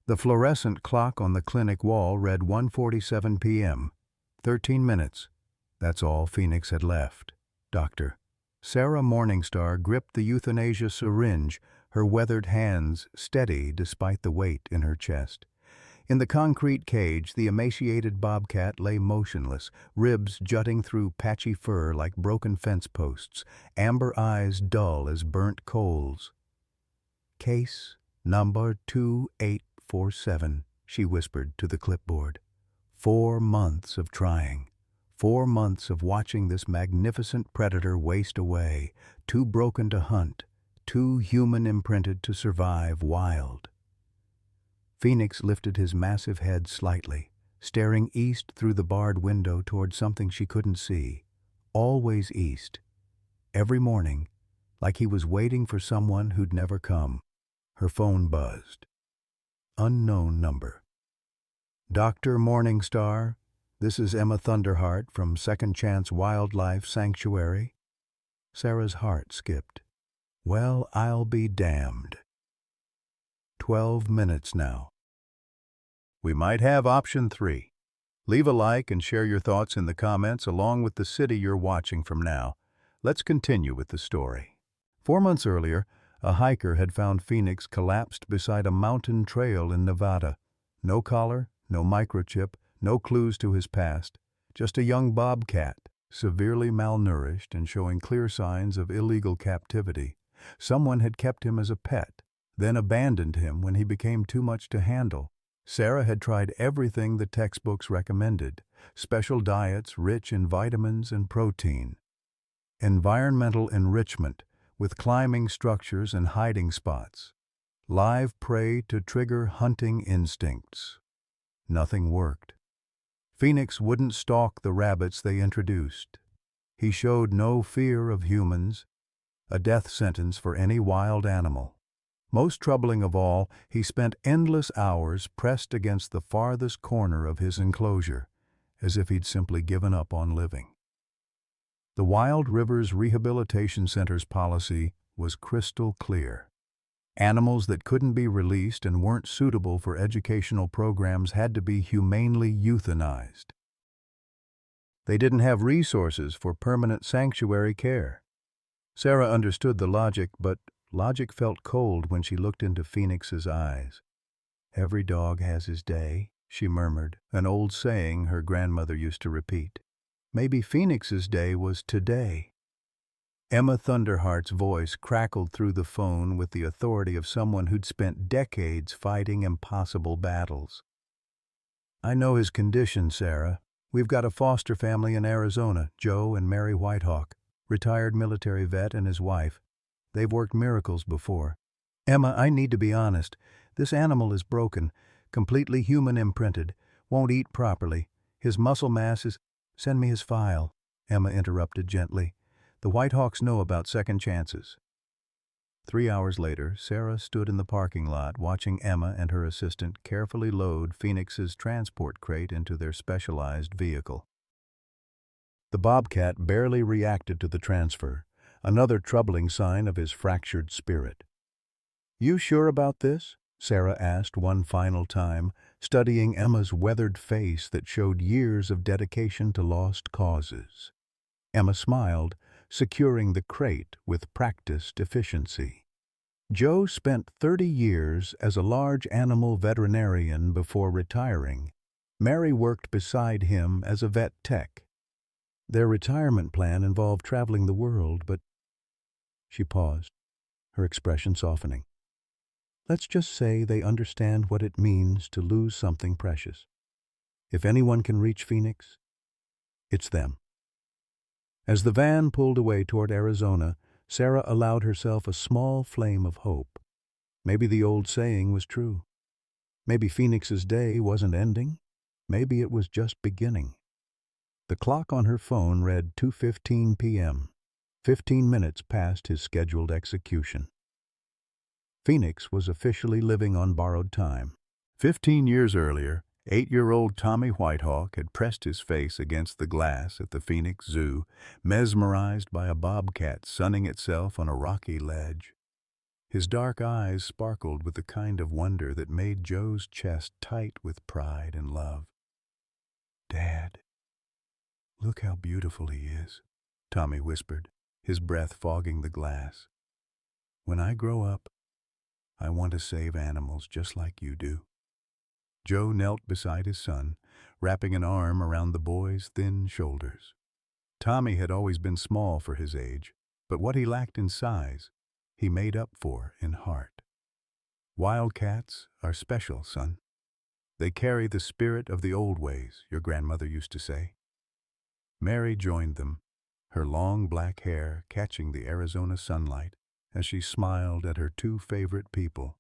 The fluorescent clock on the clinic wall read 1:47 p.m. 13 minutes. That's all Phoenix had left. Doctor. Sarah Morningstar gripped the euthanasia syringe, her weathered hands steady despite the weight in her chest. In the concrete cage, the emaciated bobcat lay motionless, ribs jutting through patchy fur like broken fence posts, amber eyes dull as burnt coals. "Case number 2847, she whispered to the clipboard. 4 months of trying. 4 months of watching this magnificent predator waste away, too broken to hunt, too human-imprinted to survive wild." Phoenix lifted his massive head slightly, staring east through the barred window toward something she couldn't see. Always east. Every morning, like he was waiting for someone who'd never come. Her phone buzzed. Unknown number. "Dr. Morningstar, this is Emma Thunderheart from Second Chance Wildlife Sanctuary." Sarah's heart skipped. Well, I'll be damned. 12 minutes now. We might have option 3. Leave a like and share your thoughts in the comments along with the city you're watching from now. Let's continue with the story. 4 months earlier, a hiker had found Phoenix collapsed beside a mountain trail in Nevada. No collar, no microchip, no clues to his past. Just a young bobcat, severely malnourished and showing clear signs of illegal captivity. Someone had kept him as a pet, then abandoned him when he became too much to handle. Sarah had tried everything the textbooks recommended, special diets rich in vitamins and protein, environmental enrichment with climbing structures and hiding spots, live prey to trigger hunting instincts. Nothing worked. Phoenix wouldn't stalk the rabbits they introduced. He showed no fear of humans, a death sentence for any wild animal. Most troubling of all, he spent endless hours pressed against the farthest corner of his enclosure, as if he'd simply given up on living. The Wild Rivers Rehabilitation Center's policy was crystal clear. Animals that couldn't be released and weren't suitable for educational programs had to be humanely euthanized. They didn't have resources for permanent sanctuary care. Sarah understood the logic, but logic felt cold when she looked into Phoenix's eyes. "Every dog has his day," she murmured, an old saying her grandmother used to repeat. Maybe Phoenix's day was today. Emma Thunderheart's voice crackled through the phone with the authority of someone who'd spent decades fighting impossible battles. "I know his condition, Sarah. We've got a foster family in Arizona, Joe and Mary Whitehawk, retired military vet and his wife. They've worked miracles before. Emma, I need to be honest. This animal is broken, completely human-imprinted, won't eat properly. His muscle mass is—" "Send me his file," Emma interrupted gently. "The Whitehawks know about second chances." 3 hours later, Sarah stood in the parking lot watching Emma and her assistant carefully load Phoenix's transport crate into their specialized vehicle. The bobcat barely reacted to the transfer, another troubling sign of his fractured spirit. "You sure about this?" Sarah asked one final time, studying Emma's weathered face that showed years of dedication to lost causes. Emma smiled, securing the crate with practiced efficiency. Joe spent 30 years as a large animal veterinarian before retiring. Mary worked beside him as a vet tech. Their retirement plan involved traveling the world, but... She paused, her expression softening. "Let's just say they understand what it means to lose something precious. If anyone can reach Phoenix, it's them." As the van pulled away toward Arizona, Sarah allowed herself a small flame of hope. Maybe the old saying was true. Maybe Phoenix's day wasn't ending. Maybe it was just beginning. The clock on her phone read 2:15 p.m., 15 minutes past his scheduled execution. Phoenix was officially living on borrowed time. 15 years earlier, 8-year-old Tommy Whitehawk had pressed his face against the glass at the Phoenix Zoo, mesmerized by a bobcat sunning itself on a rocky ledge. His dark eyes sparkled with the kind of wonder that made Joe's chest tight with pride and love. "Dad, look how beautiful he is," Tommy whispered, his breath fogging the glass. "When I grow up, I want to save animals just like you do." Joe knelt beside his son, wrapping an arm around the boy's thin shoulders. Tommy had always been small for his age, but what he lacked in size, he made up for in heart. "Wildcats are special, son. They carry the spirit of the old ways," your grandmother used to say. Mary joined them, her long black hair catching the Arizona sunlight as she smiled at her two favorite people.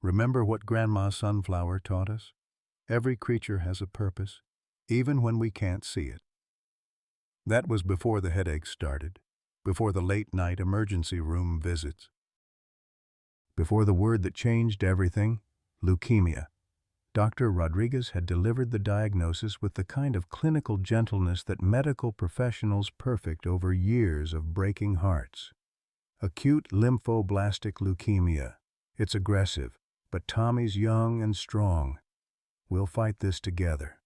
"Remember what Grandma Sunflower taught us? Every creature has a purpose, even when we can't see it." That was before the headaches started, before the late-night emergency room visits, before the word that changed everything, leukemia. Dr. Rodriguez had delivered the diagnosis with the kind of clinical gentleness that medical professionals perfect over years of breaking hearts. Acute lymphoblastic leukemia. It's aggressive, but Tommy's young and strong. We'll fight this together.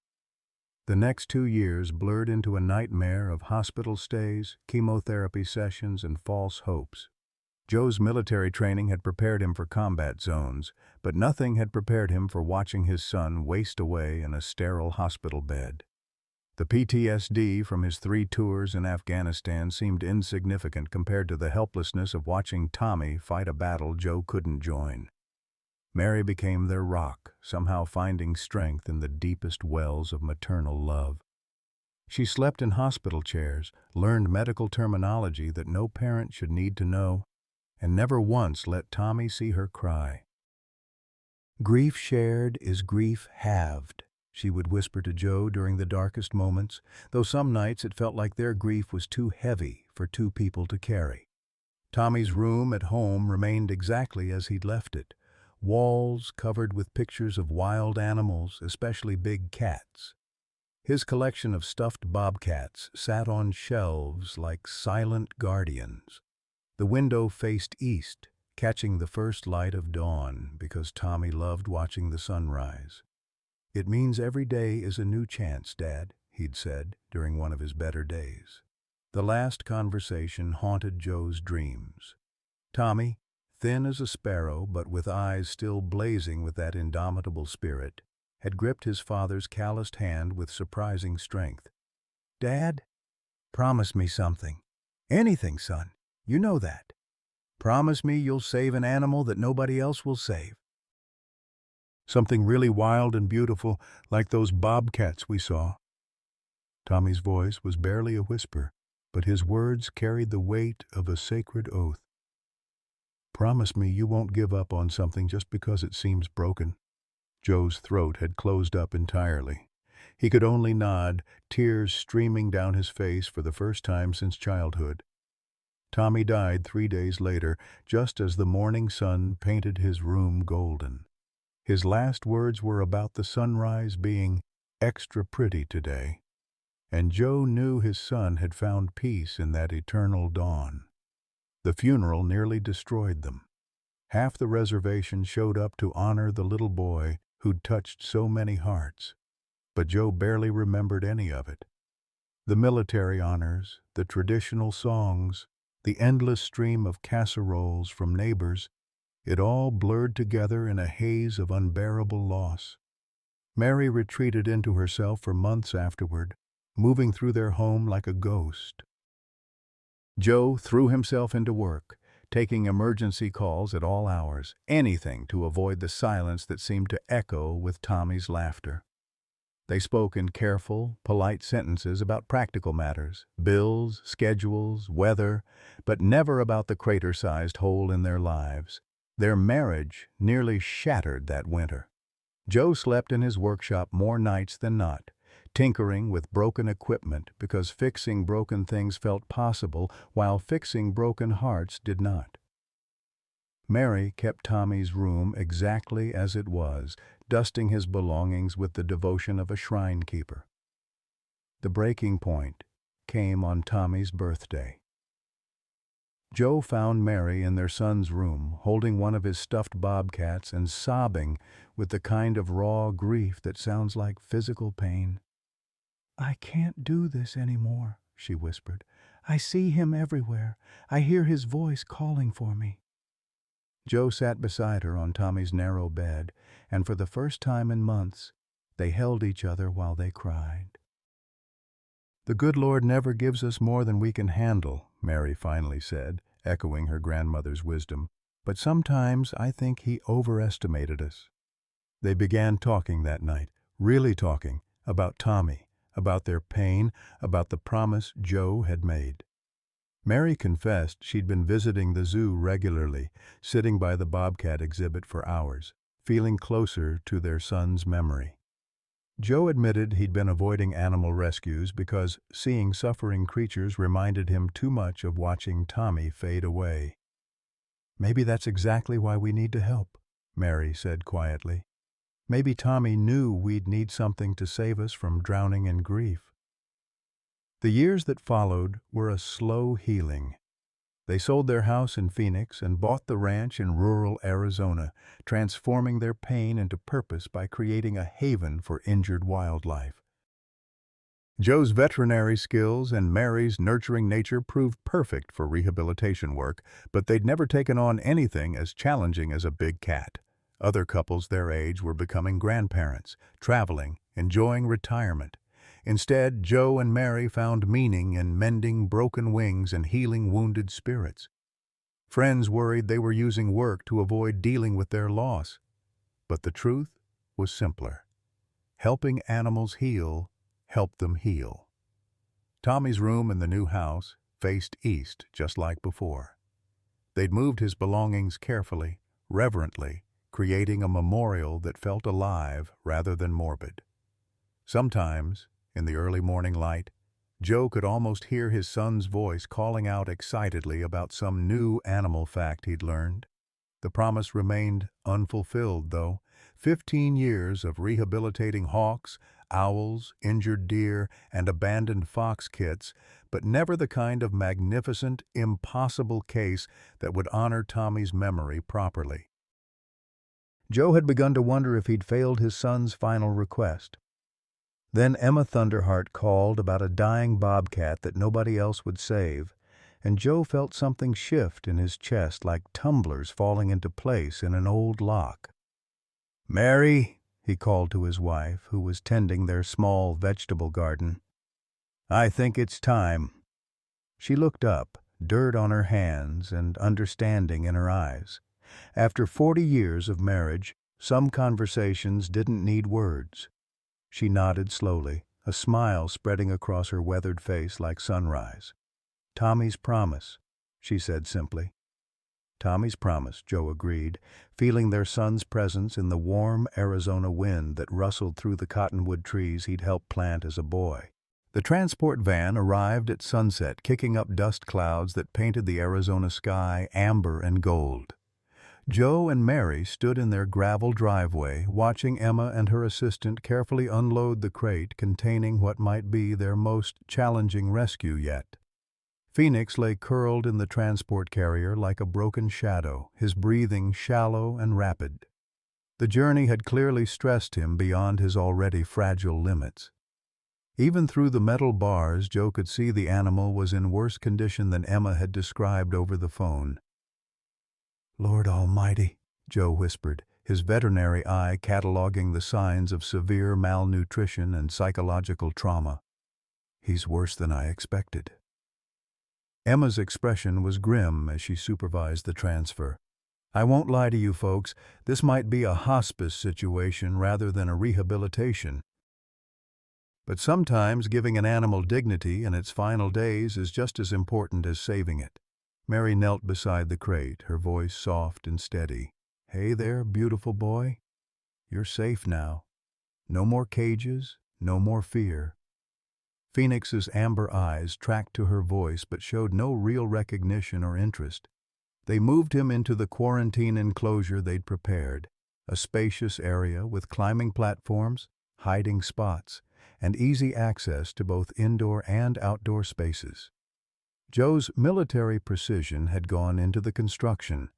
The next 2 years blurred into a nightmare of hospital stays, chemotherapy sessions, and false hopes. Joe's military training had prepared him for combat zones, but nothing had prepared him for watching his son waste away in a sterile hospital bed. The PTSD from his 3 tours in Afghanistan seemed insignificant compared to the helplessness of watching Tommy fight a battle Joe couldn't join. Mary became their rock, somehow finding strength in the deepest wells of maternal love. She slept in hospital chairs, learned medical terminology that no parent should need to know, and never once let Tommy see her cry. "Grief shared is grief halved," she would whisper to Joe during the darkest moments, though some nights it felt like their grief was too heavy for 2 people to carry. Tommy's room at home remained exactly as he'd left it, walls covered with pictures of wild animals, especially big cats. His collection of stuffed bobcats sat on shelves like silent guardians. The window faced east, catching the first light of dawn because Tommy loved watching the sunrise. "It means every day is a new chance, Dad," he'd said during one of his better days. The last conversation haunted Joe's dreams. Tommy, thin as a sparrow but with eyes still blazing with that indomitable spirit, had gripped his father's calloused hand with surprising strength. "Dad, promise me something. Anything, son. You know that. Promise me you'll save an animal that nobody else will save." "Something really wild and beautiful, like those bobcats we saw." Tommy's voice was barely a whisper, but his words carried the weight of a sacred oath. "Promise me you won't give up on something just because it seems broken." Joe's throat had closed up entirely. He could only nod, tears streaming down his face for the first time since childhood. Tommy died 3 days later, just as the morning sun painted his room golden. His last words were about the sunrise being extra pretty today, and Joe knew his son had found peace in that eternal dawn. The funeral nearly destroyed them. Half the reservation showed up to honor the little boy who'd touched so many hearts, but Joe barely remembered any of it. The military honors, the traditional songs, the endless stream of casseroles from neighbors, it all blurred together in a haze of unbearable loss. Mary retreated into herself for months afterward, moving through their home like a ghost. Joe threw himself into work, taking emergency calls at all hours, anything to avoid the silence that seemed to echo with Tommy's laughter. They spoke in careful, polite sentences about practical matters, bills, schedules, weather, but never about the crater-sized hole in their lives. Their marriage nearly shattered that winter. Joe slept in his workshop more nights than not, tinkering with broken equipment because fixing broken things felt possible while fixing broken hearts did not. Mary kept Tommy's room exactly as it was, dusting his belongings with the devotion of a shrine keeper. The breaking point came on Tommy's birthday. Joe found Mary in their son's room, holding one of his stuffed bobcats and sobbing with the kind of raw grief that sounds like physical pain. "I can't do this anymore," she whispered. "I see him everywhere. I hear his voice calling for me." Joe sat beside her on Tommy's narrow bed, and for the first time in months, they held each other while they cried. "The good Lord never gives us more than we can handle," Mary finally said, echoing her grandmother's wisdom. "But sometimes I think he overestimated us." They began talking that night, really talking, about Tommy, about their pain, about the promise Joe had made. Mary confessed she'd been visiting the zoo regularly, sitting by the Bobcat exhibit for hours, feeling closer to their son's memory. Joe admitted he'd been avoiding animal rescues because seeing suffering creatures reminded him too much of watching Tommy fade away. "Maybe that's exactly why we need to help," Mary said quietly. "Maybe Tommy knew we'd need something to save us from drowning in grief." The years that followed were a slow healing. They sold their house in Phoenix and bought the ranch in rural Arizona, transforming their pain into purpose by creating a haven for injured wildlife. Joe's veterinary skills and Mary's nurturing nature proved perfect for rehabilitation work, but they'd never taken on anything as challenging as a big cat. Other couples their age were becoming grandparents, traveling, enjoying retirement. Instead, Joe and Mary found meaning in mending broken wings and healing wounded spirits. Friends worried they were using work to avoid dealing with their loss. But the truth was simpler. Helping animals heal helped them heal. Tommy's room in the new house faced east, just like before. They'd moved his belongings carefully, reverently, creating a memorial that felt alive rather than morbid. Sometimes, in the early morning light, Joe could almost hear his son's voice calling out excitedly about some new animal fact he'd learned. The promise remained unfulfilled, though. 15 years of rehabilitating hawks, owls, injured deer, and abandoned fox kits, but never the kind of magnificent, impossible case that would honor Tommy's memory properly. Joe had begun to wonder if he'd failed his son's final request. Then Emma Thunderheart called about a dying bobcat that nobody else would save, and Joe felt something shift in his chest like tumblers falling into place in an old lock. "Mary," he called to his wife, who was tending their small vegetable garden, "I think it's time." She looked up, dirt on her hands and understanding in her eyes. After 40 years of marriage, some conversations didn't need words. She nodded slowly, a smile spreading across her weathered face like sunrise. "Tommy's promise," she said simply. "Tommy's promise," Joe agreed, feeling their son's presence in the warm Arizona wind that rustled through the cottonwood trees he'd helped plant as a boy. The transport van arrived at sunset, kicking up dust clouds that painted the Arizona sky amber and gold. Joe and Mary stood in their gravel driveway, watching Emma and her assistant carefully unload the crate containing what might be their most challenging rescue yet. Phoenix lay curled in the transport carrier like a broken shadow, his breathing shallow and rapid. The journey had clearly stressed him beyond his already fragile limits. Even through the metal bars, Joe could see the animal was in worse condition than Emma had described over the phone. "Lord Almighty," Joe whispered, his veterinary eye cataloging the signs of severe malnutrition and psychological trauma. "He's worse than I expected." Emma's expression was grim as she supervised the transfer. "I won't lie to you folks, this might be a hospice situation rather than a rehabilitation. But sometimes giving an animal dignity in its final days is just as important as saving it." Mary knelt beside the crate, her voice soft and steady. "Hey there, beautiful boy. You're safe now. No more cages, no more fear." Phoenix's amber eyes tracked to her voice but showed no real recognition or interest. They moved him into the quarantine enclosure they'd prepared, a spacious area with climbing platforms, hiding spots, and easy access to both indoor and outdoor spaces. Joe's military precision had gone into the construction,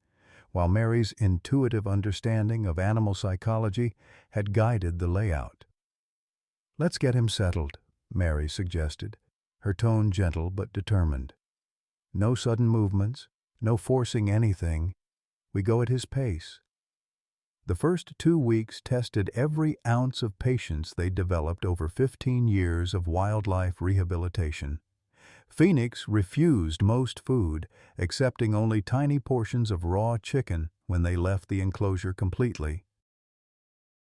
while Mary's intuitive understanding of animal psychology had guided the layout. "Let's get him settled," Mary suggested, her tone gentle but determined. "No sudden movements, no forcing anything. We go at his pace." The first 2 weeks tested every ounce of patience they developed over 15 years of wildlife rehabilitation. Phoenix refused most food, accepting only tiny portions of raw chicken when they left the enclosure completely.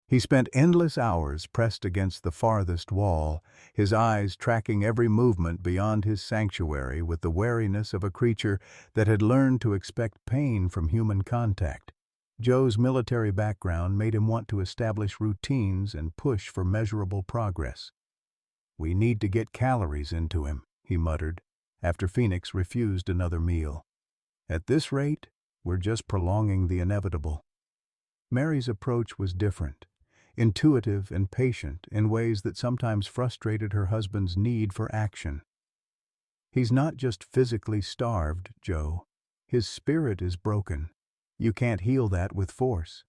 He spent endless hours pressed against the farthest wall, his eyes tracking every movement beyond his sanctuary with the wariness of a creature that had learned to expect pain from human contact. Joe's military background made him want to establish routines and push for measurable progress. "We need to get calories into him," he muttered, after Phoenix refused another meal. "At this rate, we're just prolonging the inevitable." Mary's approach was different, intuitive and patient in ways that sometimes frustrated her husband's need for action. "He's not just physically starved, Joe. His spirit is broken. You can't heal that with force."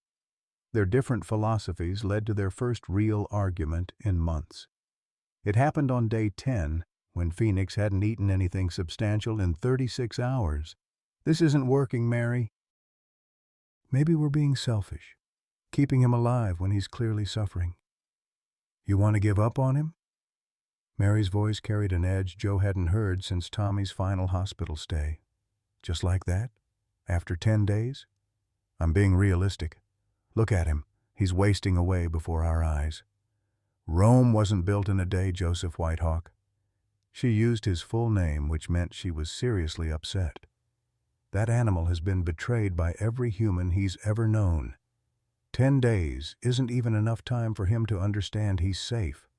Their different philosophies led to their first real argument in months. It happened on day 10, when Phoenix hadn't eaten anything substantial in 36 hours. "This isn't working, Mary." "Maybe we're being selfish, keeping him alive when he's clearly suffering." "You want to give up on him?" Mary's voice carried an edge Joe hadn't heard since Tommy's final hospital stay. "Just like that? After 10 days? I'm being realistic. Look at him. He's wasting away before our eyes." "Rome wasn't built in a day, Joseph Whitehawk." She used his full name, which meant she was seriously upset. "That animal has been betrayed by every human he's ever known. 10 days isn't even enough time for him to understand he's safe."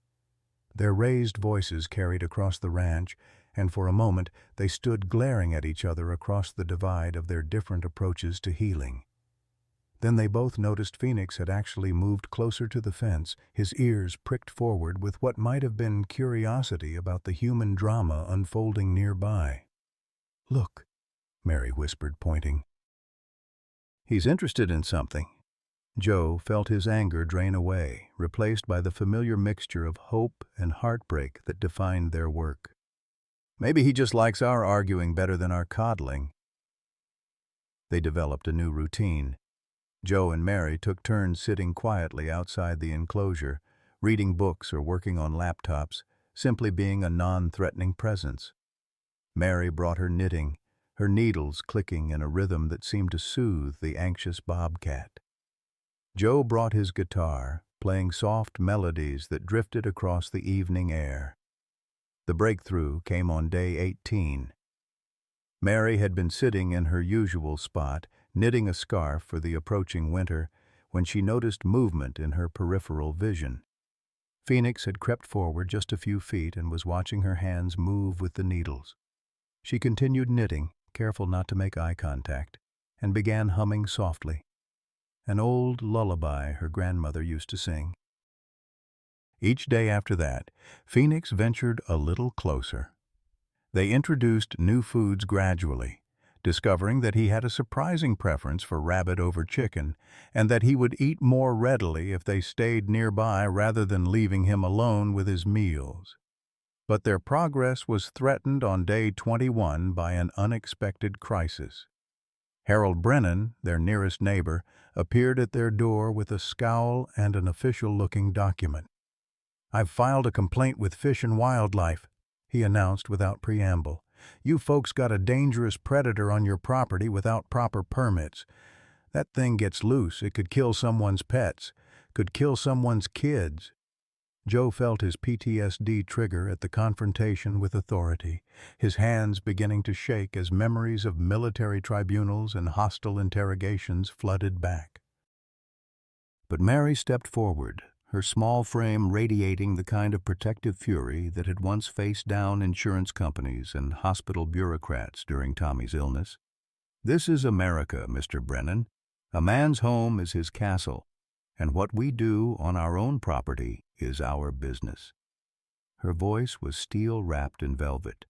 Their raised voices carried across the ranch, and for a moment they stood glaring at each other across the divide of their different approaches to healing. Then they both noticed Phoenix had actually moved closer to the fence, his ears pricked forward with what might have been curiosity about the human drama unfolding nearby. "Look," Mary whispered, pointing. "He's interested in something." Joe felt his anger drain away, replaced by the familiar mixture of hope and heartbreak that defined their work. "Maybe he just likes our arguing better than our coddling." They developed a new routine. Joe and Mary took turns sitting quietly outside the enclosure, reading books or working on laptops, simply being a non-threatening presence. Mary brought her knitting, her needles clicking in a rhythm that seemed to soothe the anxious Bobcat. Joe brought his guitar, playing soft melodies that drifted across the evening air. The breakthrough came on day 18. Mary had been sitting in her usual spot, knitting a scarf for the approaching winter, when she noticed movement in her peripheral vision. Phoenix had crept forward just a few feet and was watching her hands move with the needles. She continued knitting, careful not to make eye contact, and began humming softly, an old lullaby her grandmother used to sing. Each day after that, Phoenix ventured a little closer. They introduced new foods gradually, discovering that he had a surprising preference for rabbit over chicken, and that he would eat more readily if they stayed nearby rather than leaving him alone with his meals. But their progress was threatened on day 21 by an unexpected crisis. Harold Brennan, their nearest neighbor, appeared at their door with a scowl and an official-looking document. "I've filed a complaint with Fish and Wildlife," he announced without preamble. "You folks got a dangerous predator on your property without proper permits. That thing gets loose, it could kill someone's pets, could kill someone's kids." Joe felt his PTSD trigger at the confrontation with authority, his hands beginning to shake as memories of military tribunals and hostile interrogations flooded back. But Mary stepped forward, her small frame radiating the kind of protective fury that had once faced down insurance companies and hospital bureaucrats during Tommy's illness. "This is America, Mr. Brennan. A man's home is his castle, and what we do on our own property is our business." Her voice was steel wrapped in velvet.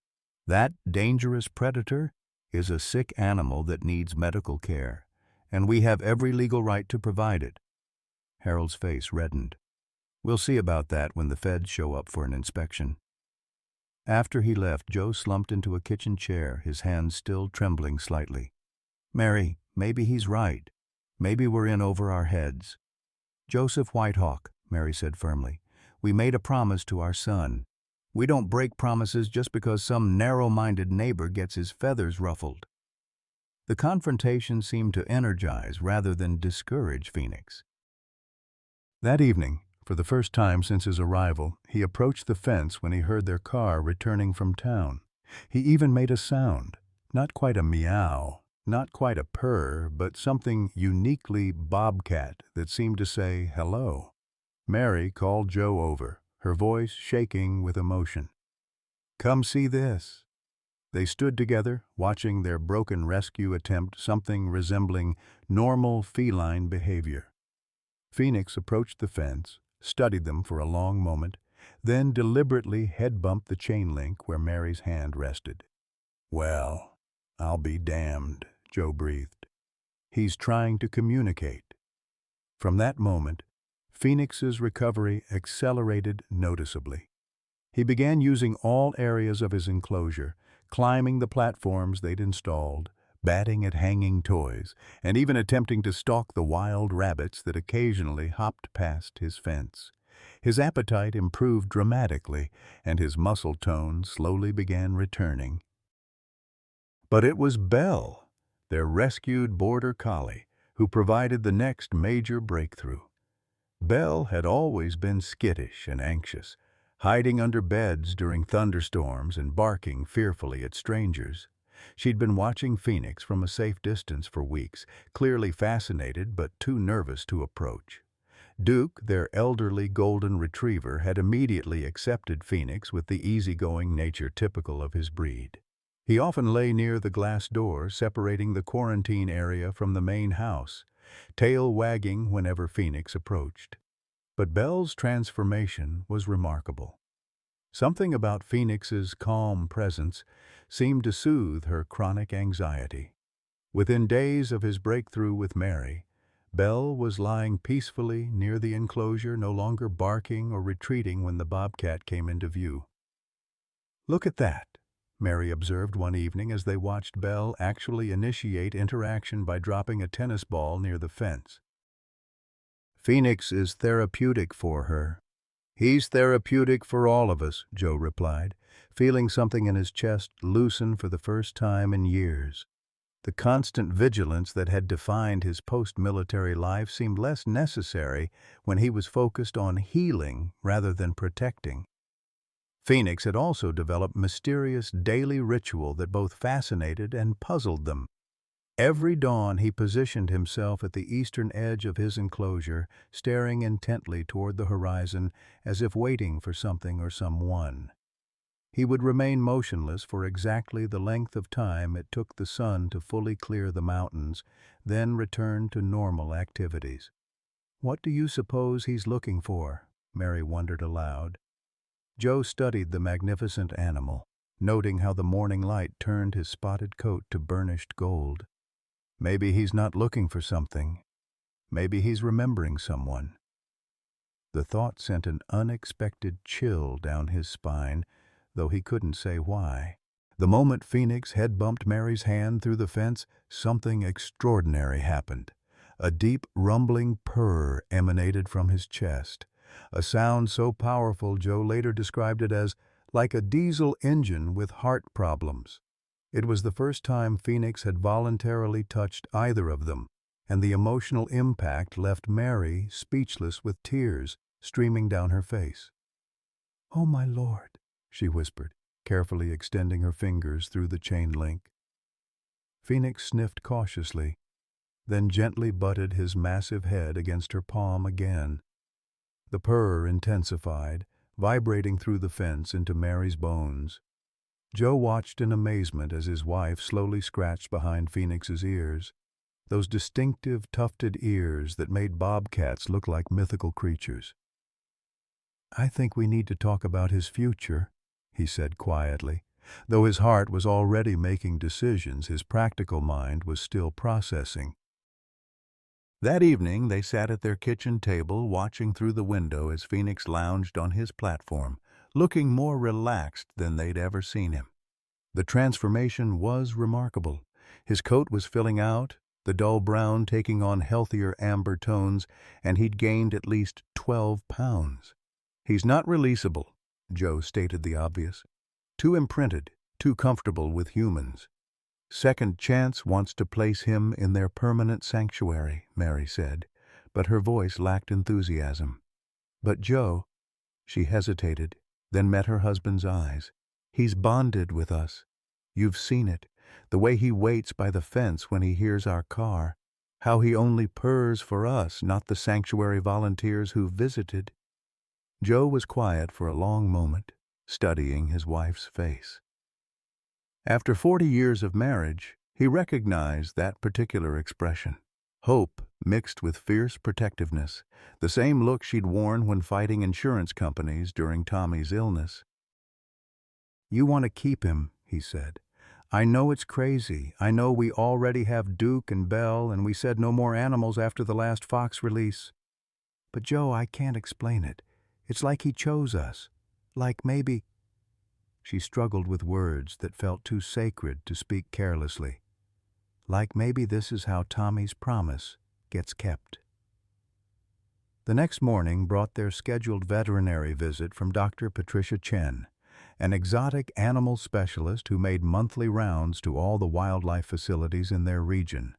That dangerous predator is a sick animal that needs medical care, and we have every legal right to provide it." Harold's face reddened. "We'll see about that when the feds show up for an inspection." After he left, Joe slumped into a kitchen chair, his hands still trembling slightly. "Mary, maybe he's right. Maybe we're in over our heads." "Joseph Whitehawk," Mary said firmly, "we made a promise to our son. We don't break promises just because some narrow-minded neighbor gets his feathers ruffled." The confrontation seemed to energize rather than discourage Phoenix. That evening, for the first time since his arrival, he approached the fence when he heard their car returning from town. He even made a sound, not quite a meow, not quite a purr, but something uniquely Bobcat that seemed to say hello. Mary called Joe over, her voice shaking with emotion. "Come see this." They stood together, watching their broken rescue attempt something resembling normal feline behavior. Phoenix approached the fence, studied them for a long moment, then deliberately head-bumped the chain link where Mary's hand rested. "Well, I'll be damned," Joe breathed. "He's trying to communicate." From that moment, Phoenix's recovery accelerated noticeably. He began using all areas of his enclosure, climbing the platforms they'd installed, batting at hanging toys, and even attempting to stalk the wild rabbits that occasionally hopped past his fence. His appetite improved dramatically, and his muscle tone slowly began returning. But it was Belle, their rescued border collie, who provided the next major breakthrough. Belle had always been skittish and anxious, hiding under beds during thunderstorms and barking fearfully at strangers. She'd been watching Phoenix from a safe distance for weeks, clearly fascinated but too nervous to approach. Duke, their elderly golden retriever, had immediately accepted Phoenix with the easygoing nature typical of his breed. He often lay near the glass door separating the quarantine area from the main house, tail wagging whenever Phoenix approached. But Belle's transformation was remarkable. Something about Phoenix's calm presence seemed to soothe her chronic anxiety. Within days of his breakthrough with Mary, Belle was lying peacefully near the enclosure, no longer barking or retreating when the bobcat came into view. "Look at that," Mary observed one evening as they watched Belle actually initiate interaction by dropping a tennis ball near the fence. "Phoenix is therapeutic for her." "He's therapeutic for all of us," Joe replied, feeling something in his chest loosen for the first time in years. The constant vigilance that had defined his post-military life seemed less necessary when he was focused on healing rather than protecting. Phoenix had also developed mysterious daily ritual that both fascinated and puzzled them. Every dawn he positioned himself at the eastern edge of his enclosure, staring intently toward the horizon as if waiting for something or someone. He would remain motionless for exactly the length of time it took the sun to fully clear the mountains, then return to normal activities. "What do you suppose he's looking for?" Mary wondered aloud. Joe studied the magnificent animal, noting how the morning light turned his spotted coat to burnished gold. "Maybe he's not looking for something. Maybe he's remembering someone." The thought sent an unexpected chill down his spine, though he couldn't say why. The moment Phoenix head-bumped Mary's hand through the fence, something extraordinary happened. A deep, rumbling purr emanated from his chest, a sound so powerful Joe later described it as like a diesel engine with heart problems. It was the first time Phoenix had voluntarily touched either of them, and the emotional impact left Mary speechless with tears streaming down her face. "Oh, my Lord," she whispered, carefully extending her fingers through the chain link. Phoenix sniffed cautiously, then gently butted his massive head against her palm again. The purr intensified, vibrating through the fence into Mary's bones. Joe watched in amazement as his wife slowly scratched behind Phoenix's ears, those distinctive tufted ears that made bobcats look like mythical creatures. "I think we need to talk about his future," he said quietly, Though his heart was already making decisions, his practical mind was still processing. That evening, they sat at their kitchen table, watching through the window as Phoenix lounged on his platform, looking more relaxed than they'd ever seen him. The transformation was remarkable. His coat was filling out, the dull brown taking on healthier amber tones, and he'd gained at least 12 pounds. "He's not releasable," Joe stated the obvious. "Too imprinted, too comfortable with humans." "Second Chance wants to place him in their permanent sanctuary," Mary said, but her voice lacked enthusiasm. "But Joe," she hesitated, then met her husband's eyes. "He's bonded with us. You've seen it, the way he waits by the fence when he hears our car, how he only purrs for us, not the sanctuary volunteers who visited." Joe was quiet for a long moment, studying his wife's face. After 40 years of marriage, he recognized that particular expression. Hope mixed with fierce protectiveness, the same look she'd worn when fighting insurance companies during Tommy's illness. "You want to keep him," he said. "I know it's crazy. I know we already have Duke and Belle, and we said no more animals after the last Fox release. But Joe, I can't explain it. It's like he chose us. Like maybe—" She struggled with words that felt too sacred to speak carelessly. "Like maybe this is how Tommy's promise gets kept." The next morning brought their scheduled veterinary visit from Dr. Patricia Chen, an exotic animal specialist who made monthly rounds to all the wildlife facilities in their region.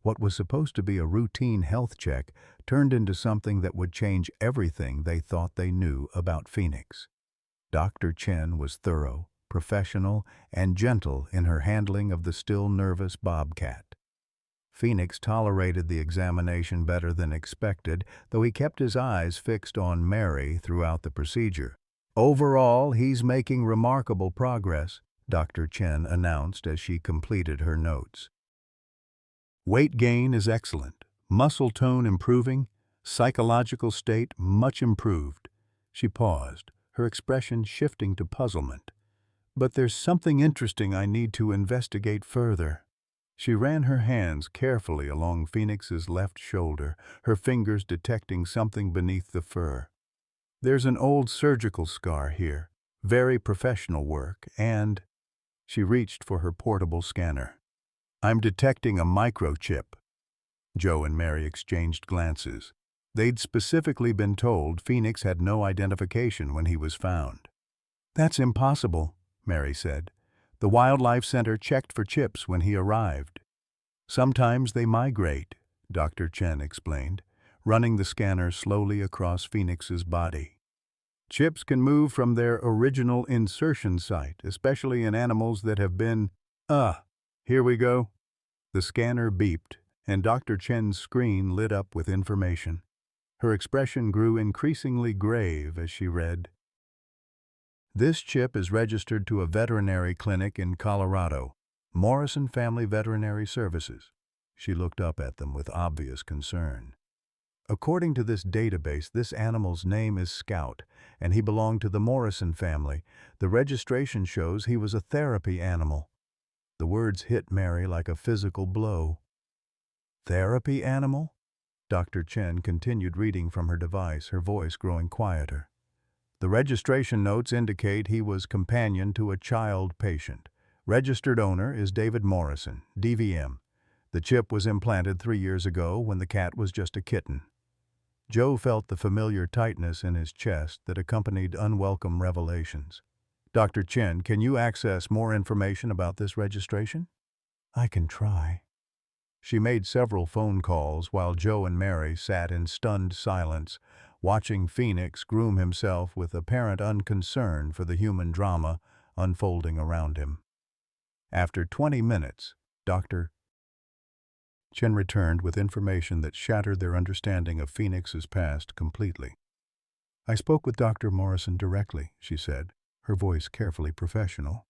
What was supposed to be a routine health check turned into something that would change everything they thought they knew about Phoenix. Dr. Chen was thorough, professional, and gentle in her handling of the still nervous Bobcat. Phoenix tolerated the examination better than expected, though he kept his eyes fixed on Mary throughout the procedure. "Overall, he's making remarkable progress," Dr. Chen announced as she completed her notes. "Weight gain is excellent, muscle tone improving, psychological state much improved." She paused, her expression shifting to puzzlement. "But there's something interesting I need to investigate further." She ran her hands carefully along Phoenix's left shoulder, her fingers detecting something beneath the fur. "There's an old surgical scar here, very professional work, and—" She reached for her portable scanner. "I'm detecting a microchip." Joe and Mary exchanged glances. They'd specifically been told Phoenix had no identification when he was found. "That's impossible," Mary said. "The Wildlife Center checked for chips when he arrived." "Sometimes they migrate," Dr. Chen explained, running the scanner slowly across Phoenix's body. "Chips can move from their original insertion site, especially in animals that have been— Here we go." The scanner beeped, and Dr. Chen's screen lit up with information. Her expression grew increasingly grave as she read, "This chip is registered to a veterinary clinic in Colorado, Morrison Family Veterinary Services." She looked up at them with obvious concern. "According to this database, this animal's name is Scout, and he belonged to the Morrison family. The registration shows he was a therapy animal." The words hit Mary like a physical blow. "Therapy animal?" Dr. Chen continued reading from her device, her voice growing quieter. "The registration notes indicate he was companion to a child patient. Registered owner is David Morrison, DVM. The chip was implanted 3 years ago when the cat was just a kitten." Joe felt the familiar tightness in his chest that accompanied unwelcome revelations. "Dr. Chen, can you access more information about this registration?" "I can try." She made several phone calls while Joe and Mary sat in stunned silence, watching Phoenix groom himself with apparent unconcern for the human drama unfolding around him. After 20 minutes, Dr. Chen returned with information that shattered their understanding of Phoenix's past completely. "I spoke with Dr. Morrison directly," she said, her voice carefully professional.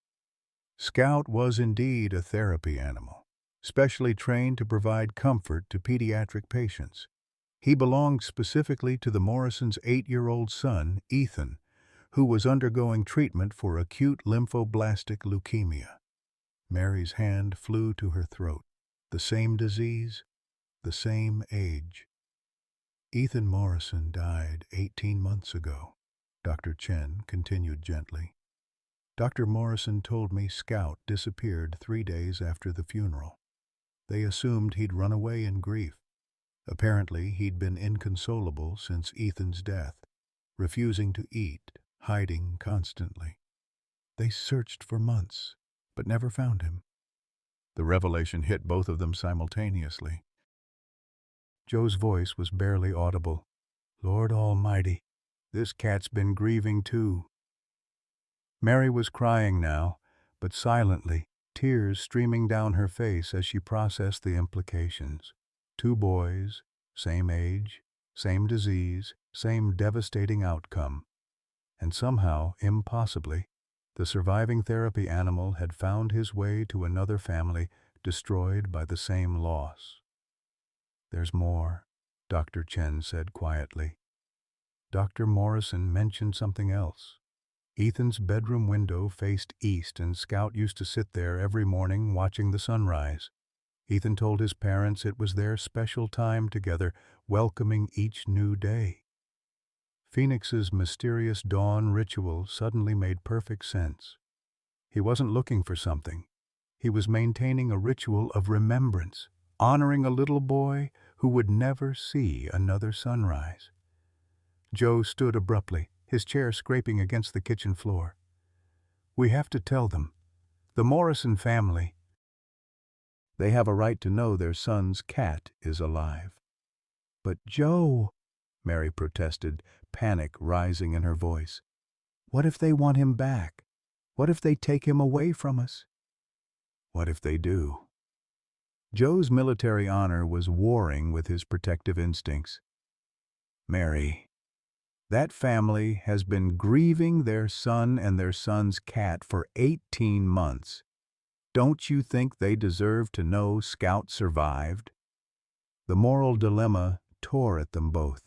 "Scout was indeed a therapy animal, specially trained to provide comfort to pediatric patients. He belonged specifically to the Morrisons' 8-year-old son, Ethan, who was undergoing treatment for acute lymphoblastic leukemia. Mary's hand flew to her throat. The same disease, the same age. Ethan Morrison died 18 months ago, Dr. Chen continued gently. Dr. Morrison told me Scout disappeared 3 days after the funeral. They assumed he'd run away in grief. Apparently, he'd been inconsolable since Ethan's death, refusing to eat, hiding constantly. They searched for months, but never found him. The revelation hit both of them simultaneously. Joe's voice was barely audible. Lord Almighty, this cat's been grieving too. Mary was crying now, but silently, tears streaming down her face as she processed the implications. 2 boys, same age, same disease, same devastating outcome. And somehow, impossibly, the surviving therapy animal had found his way to another family destroyed by the same loss. There's more, Dr. Chen said quietly. Dr. Morrison mentioned something else. Ethan's bedroom window faced east, and Scout used to sit there every morning watching the sunrise. Ethan told his parents it was their special time together, welcoming each new day. Phoenix's mysterious dawn ritual suddenly made perfect sense. He wasn't looking for something. He was maintaining a ritual of remembrance, honoring a little boy who would never see another sunrise. Joe stood abruptly, his chair scraping against the kitchen floor. We have to tell them. The Morrison family. They have a right to know their son's cat is alive. But Joe, Mary protested, panic rising in her voice. What if they want him back? What if they take him away from us? What if they do? Joe's military honor was warring with his protective instincts. Mary, that family has been grieving their son and their son's cat for 18 months. Don't you think they deserve to know Scout survived? The moral dilemma tore at them both.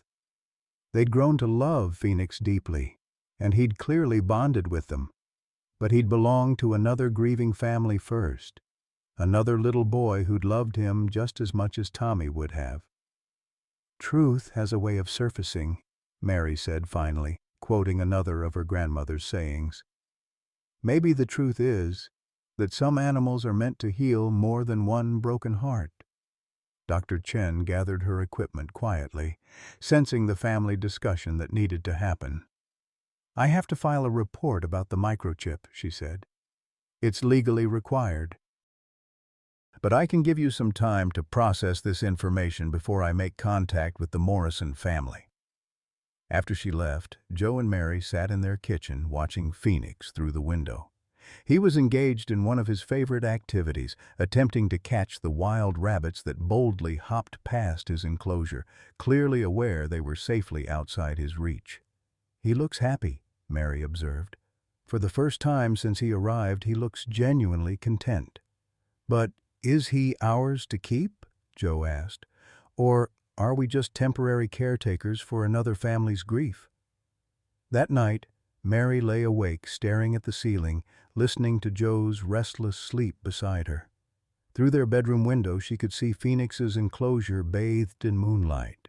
They'd grown to love Phoenix deeply, and he'd clearly bonded with them. But he'd belonged to another grieving family first, another little boy who'd loved him just as much as Tommy would have. Truth has a way of surfacing, Mary said finally, quoting another of her grandmother's sayings. Maybe the truth is that some animals are meant to heal more than one broken heart. Dr. Chen gathered her equipment quietly, sensing the family discussion that needed to happen. I have to file a report about the microchip, she said. It's legally required. But I can give you some time to process this information before I make contact with the Morrison family. After she left, Joe and Mary sat in their kitchen watching Phoenix through the window. He was engaged in one of his favorite activities, attempting to catch the wild rabbits that boldly hopped past his enclosure, clearly aware they were safely outside his reach. He looks happy, Mary observed. For the first time since he arrived, he looks genuinely content. But is he ours to keep? Joe asked. Or are we just temporary caretakers for another family's grief? That night, Mary lay awake, staring at the ceiling, listening to Joe's restless sleep beside her. Through their bedroom window, she could see Phoenix's enclosure bathed in moonlight.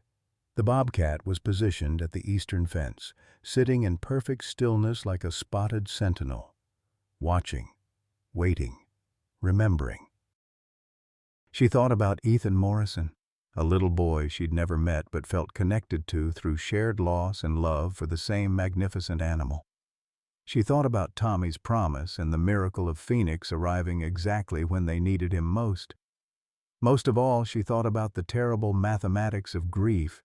The Bobcat was positioned at the eastern fence, sitting in perfect stillness like a spotted sentinel, watching, waiting, remembering. She thought about Ethan Morrison, a little boy she'd never met but felt connected to through shared loss and love for the same magnificent animal. She thought about Tommy's promise and the miracle of Phoenix arriving exactly when they needed him most. Most of all, she thought about the terrible mathematics of grief,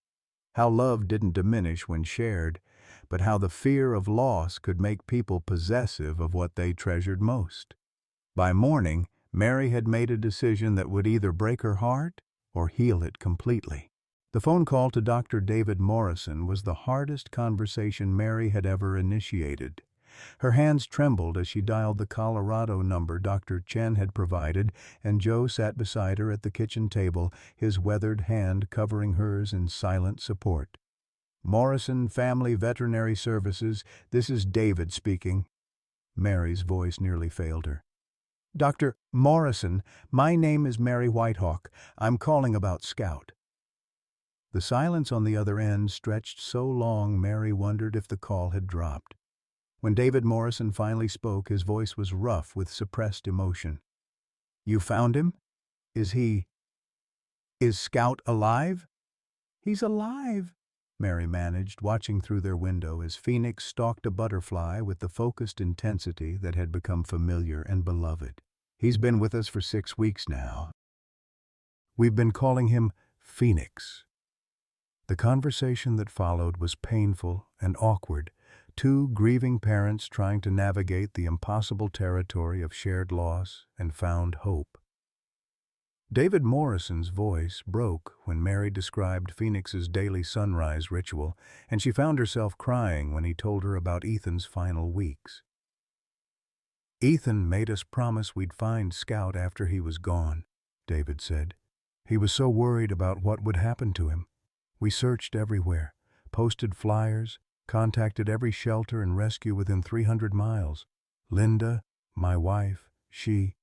how love didn't diminish when shared, but how the fear of loss could make people possessive of what they treasured most. By morning, Mary had made a decision that would either break her heart or heal it completely. The phone call to Dr. David Morrison was the hardest conversation Mary had ever initiated. Her hands trembled as she dialed the Colorado number Dr. Chen had provided, and Joe sat beside her at the kitchen table, his weathered hand covering hers in silent support. Morrison Family Veterinary Services, this is David speaking. Mary's voice nearly failed her. Dr. Morrison, my name is Mary Whitehawk. I'm calling about Scout. The silence on the other end stretched so long Mary wondered if the call had dropped. When David Morrison finally spoke, his voice was rough with suppressed emotion. You found him? Is Scout alive? He's alive, Mary managed, watching through their window as Phoenix stalked a butterfly with the focused intensity that had become familiar and beloved. He's been with us for 6 weeks now. We've been calling him Phoenix. The conversation that followed was painful and awkward, two grieving parents trying to navigate the impossible territory of shared loss and found hope. David Morrison's voice broke when Mary described Phoenix's daily sunrise ritual, and she found herself crying when he told her about Ethan's final weeks. Ethan made us promise we'd find Scout after he was gone, David said. He was so worried about what would happen to him. We searched everywhere, posted flyers, contacted every shelter and rescue within 300 miles. Linda, my wife, she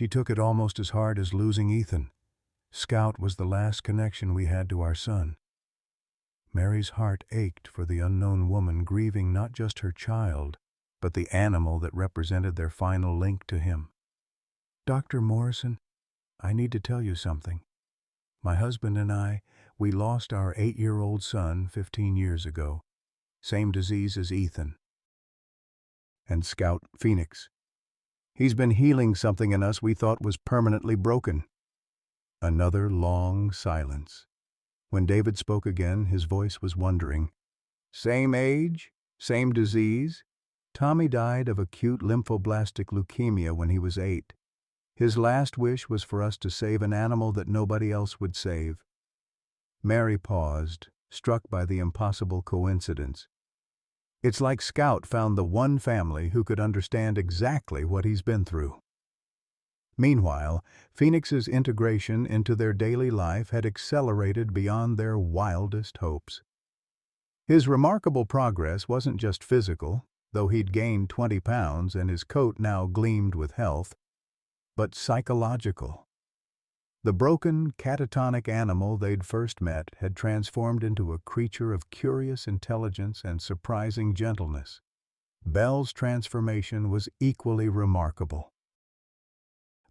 took it almost as hard as losing Ethan. Scout was the last connection we had to our son. Mary's heart ached for the unknown woman grieving not just her child, but the animal that represented their final link to him. Dr. Morrison, I need to tell you something. My husband and I, we lost our 8-year-old son 15 years ago. Same disease as Ethan. And Scout Phoenix. He's been healing something in us we thought was permanently broken. Another long silence. When David spoke again, his voice was wondering. Same age? Same disease? Tommy died of acute lymphoblastic leukemia when he was 8. His last wish was for us to save an animal that nobody else would save. Mary paused, struck by the impossible coincidence. It's like Scout found the one family who could understand exactly what he's been through. Meanwhile, Phoenix's integration into their daily life had accelerated beyond their wildest hopes. His remarkable progress wasn't just physical, though he'd gained 20 pounds and his coat now gleamed with health, but psychological. The broken, catatonic animal they'd first met had transformed into a creature of curious intelligence and surprising gentleness. Belle's transformation was equally remarkable.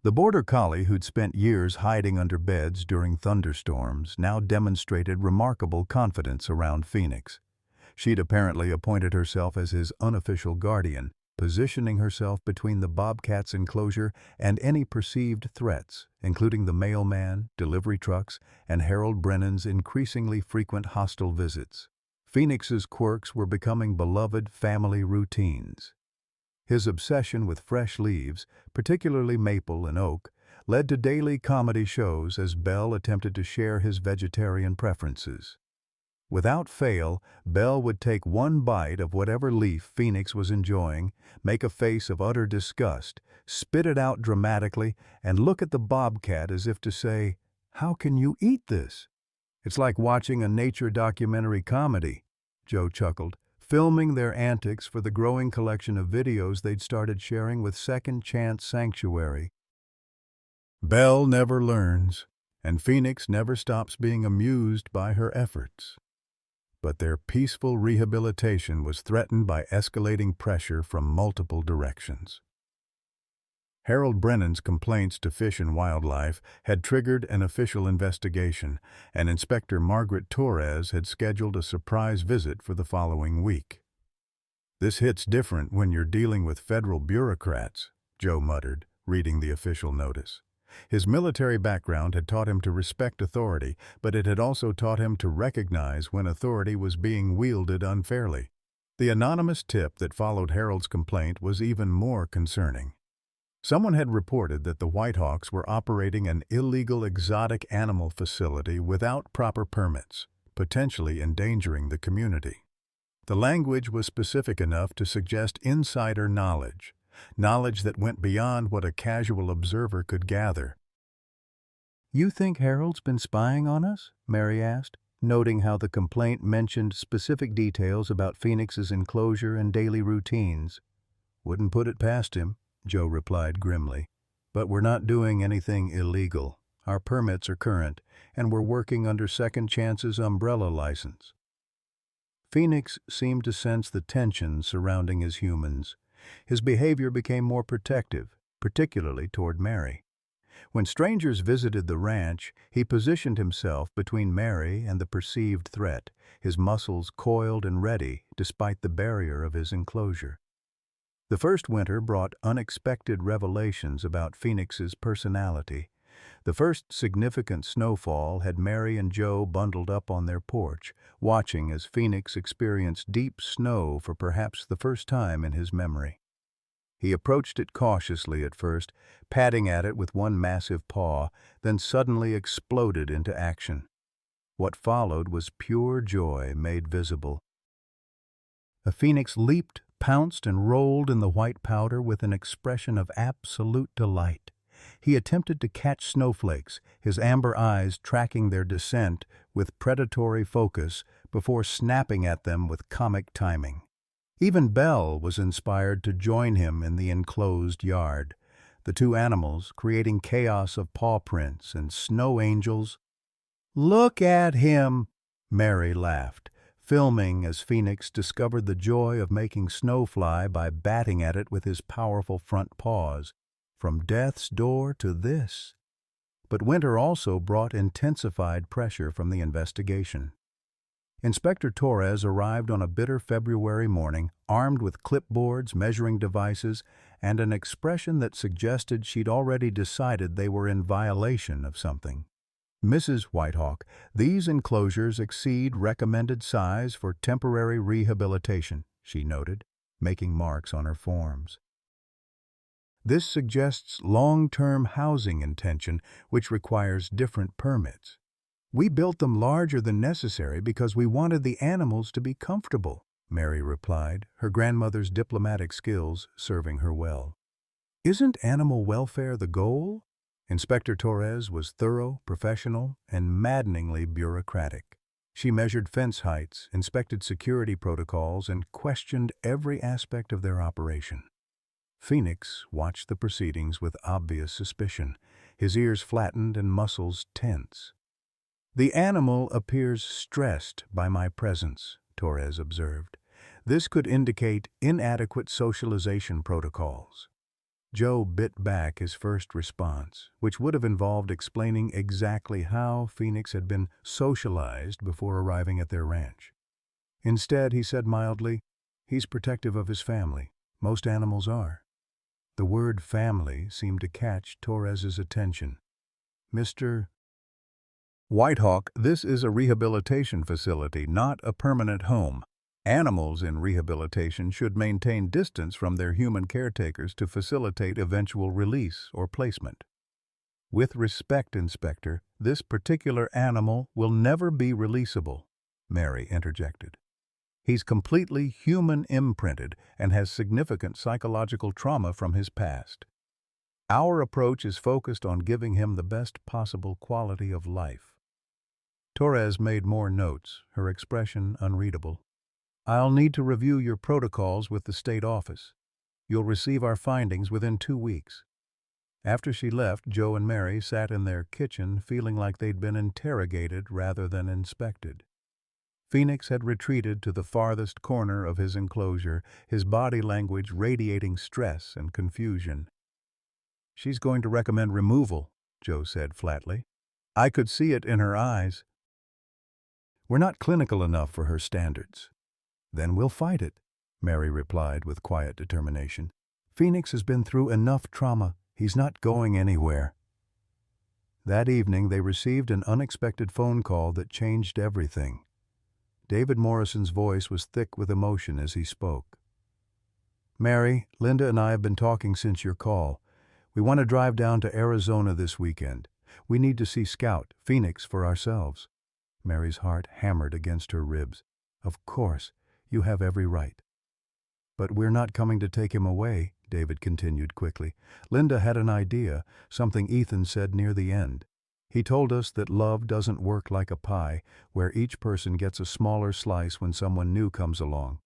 The border collie who'd spent years hiding under beds during thunderstorms now demonstrated remarkable confidence around Phoenix. She'd apparently appointed herself as his unofficial guardian, positioning herself between the Bobcat's enclosure and any perceived threats, including the mailman, delivery trucks, and Harold Brennan's increasingly frequent hostile visits. Phoenix's quirks were becoming beloved family routines. His obsession with fresh leaves, particularly maple and oak, led to daily comedy shows as Belle attempted to share his vegetarian preferences. Without fail, Belle would take one bite of whatever leaf Phoenix was enjoying, make a face of utter disgust, spit it out dramatically, and look at the Bobcat as if to say, "How can you eat this?" It's like watching a nature documentary comedy, Joe chuckled, filming their antics for the growing collection of videos they'd started sharing with Second Chance Sanctuary. Belle never learns, and Phoenix never stops being amused by her efforts. But their peaceful rehabilitation was threatened by escalating pressure from multiple directions. Harold Brennan's complaints to Fish and Wildlife had triggered an official investigation, and Inspector Margaret Torres had scheduled a surprise visit for the following week. "This hits different when you're dealing with federal bureaucrats," Joe muttered, reading the official notice. His military background had taught him to respect authority, but it had also taught him to recognize when authority was being wielded unfairly. The anonymous tip that followed Harold's complaint was even more concerning. Someone had reported that the Whitehawks were operating an illegal exotic animal facility without proper permits, potentially endangering the community. The language was specific enough to suggest insider knowledge that went beyond what a casual observer could gather. "You think Harold's been spying on us?" Mary asked. noting how the complaint mentioned specific details about Phoenix's enclosure and daily routines. "Wouldn't put it past him," Joe replied grimly. "But we're not doing anything illegal. Our permits are current, and we're working under Second Chance's umbrella license." Phoenix seemed to sense the tension surrounding his humans. His behavior became more protective, particularly toward Mary. When strangers visited the ranch, he positioned himself between Mary and the perceived threat, his muscles coiled and ready despite the barrier of his enclosure. The first winter brought unexpected revelations about Phoenix's personality. The first significant snowfall had Mary and Joe bundled up on their porch, watching as Phoenix experienced deep snow for perhaps the first time in his memory. He approached it cautiously at first, patting at it with one massive paw, then suddenly exploded into action. What followed was pure joy made visible. The Phoenix leaped, pounced, and rolled in the white powder with an expression of absolute delight. He attempted to catch snowflakes, his amber eyes tracking their descent with predatory focus before snapping at them with comic timing. Even Belle was inspired to join him in the enclosed yard, the two animals creating chaos of paw prints and snow angels. "Look at him!" Mary laughed, filming as Phoenix discovered the joy of making snow fly by batting at it with his powerful front paws. From death's door to this. But winter also brought intensified pressure from the investigation. Inspector Torres arrived on a bitter February morning, armed with clipboards, measuring devices, and an expression that suggested she'd already decided they were in violation of something. "Mrs. Whitehawk, these enclosures exceed recommended size for temporary rehabilitation," she noted, making marks on her forms. "This suggests long-term housing intention, which requires different permits. We built them larger than necessary because we wanted the animals to be comfortable," Mary replied, her grandmother's diplomatic skills serving her well. "Isn't animal welfare the goal?" Inspector Torres was thorough, professional, and maddeningly bureaucratic. She measured fence heights, inspected security protocols, and questioned every aspect of their operation. Phoenix watched the proceedings with obvious suspicion, his ears flattened and muscles tense. "The animal appears stressed by my presence," Torres observed. "This could indicate inadequate socialization protocols." Joe bit back his first response, which would have involved explaining exactly how Phoenix had been socialized before arriving at their ranch. Instead, he said mildly, "He's protective of his family. Most animals are." The word family seemed to catch Torres's attention. "Mr. Whitehawk, this is a rehabilitation facility, not a permanent home. Animals in rehabilitation should maintain distance from their human caretakers to facilitate eventual release or placement." "With respect, Inspector, this particular animal will never be releasable," Mary interjected. "He's completely human-imprinted and has significant psychological trauma from his past. Our approach is focused on giving him the best possible quality of life." Torres made more notes, her expression unreadable. "I'll need to review your protocols with the state office. You'll receive our findings within 2 weeks." After she left, Joe and Mary sat in their kitchen feeling like they'd been interrogated rather than inspected. Phoenix had retreated to the farthest corner of his enclosure, his body language radiating stress and confusion. "She's going to recommend removal," Joe said flatly. "I could see it in her eyes." "We're not clinical enough for her standards." "Then we'll fight it," Mary replied with quiet determination. "Phoenix has been through enough trauma. He's not going anywhere." That evening they received an unexpected phone call that changed everything. David Morrison's voice was thick with emotion as he spoke. "Mary, Linda and I have been talking since your call. We want to drive down to Arizona this weekend. We need to see Scout, Phoenix, for ourselves." Mary's heart hammered against her ribs. "Of course, you have every right." "But we're not coming to take him away," David continued quickly. "Linda had an idea, something Ethan said near the end. He told us that love doesn't work like a pie, where each person gets a smaller slice when someone new comes along.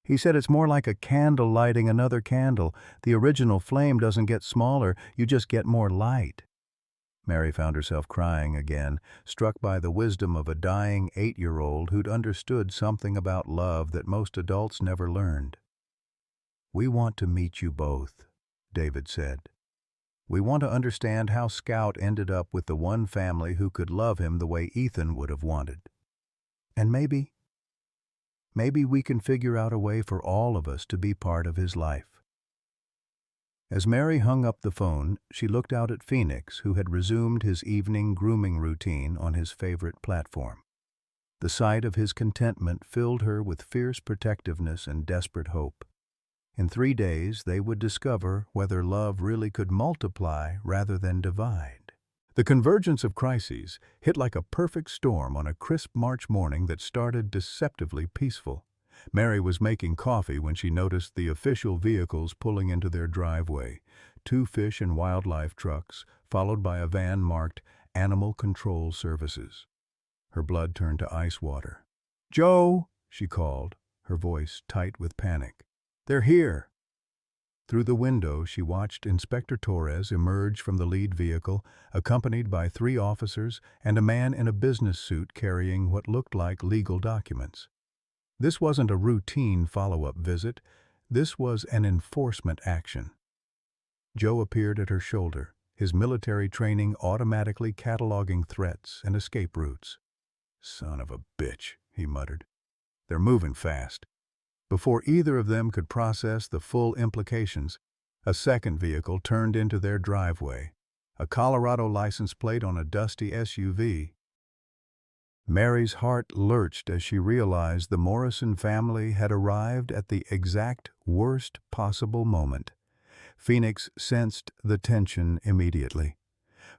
He said it's more like a candle lighting another candle. The original flame doesn't get smaller, you just get more light. Mary found herself crying again, struck by the wisdom of a dying 8-year-old who'd understood something about love that most adults never learned. "We want to meet you both," David said. "We want to understand how Scout ended up with the one family who could love him the way Ethan would have wanted. And maybe we can figure out a way for all of us to be part of his life." As Mary hung up the phone, she looked out at Phoenix, who had resumed his evening grooming routine on his favorite platform. The sight of his contentment filled her with fierce protectiveness and desperate hope. In 3 days, they would discover whether love really could multiply rather than divide. The convergence of crises hit like a perfect storm on a crisp March morning that started deceptively peaceful. Mary was making coffee when she noticed the official vehicles pulling into their driveway, 2 fish and wildlife trucks, followed by a van marked Animal Control Services. Her blood turned to ice water. "Joe," she called, her voice tight with panic. "They're here." Through the window, she watched Inspector Torres emerge from the lead vehicle, accompanied by 3 officers and a man in a business suit carrying what looked like legal documents. This wasn't a routine follow-up visit. This was an enforcement action. Joe appeared at her shoulder, his military training automatically cataloging threats and escape routes. "Son of a bitch," he muttered. "They're moving fast." Before either of them could process the full implications, a second vehicle turned into their driveway, a Colorado license plate on a dusty SUV. Mary's heart lurched as she realized the Morrison family had arrived at the exact worst possible moment. Phoenix sensed the tension immediately.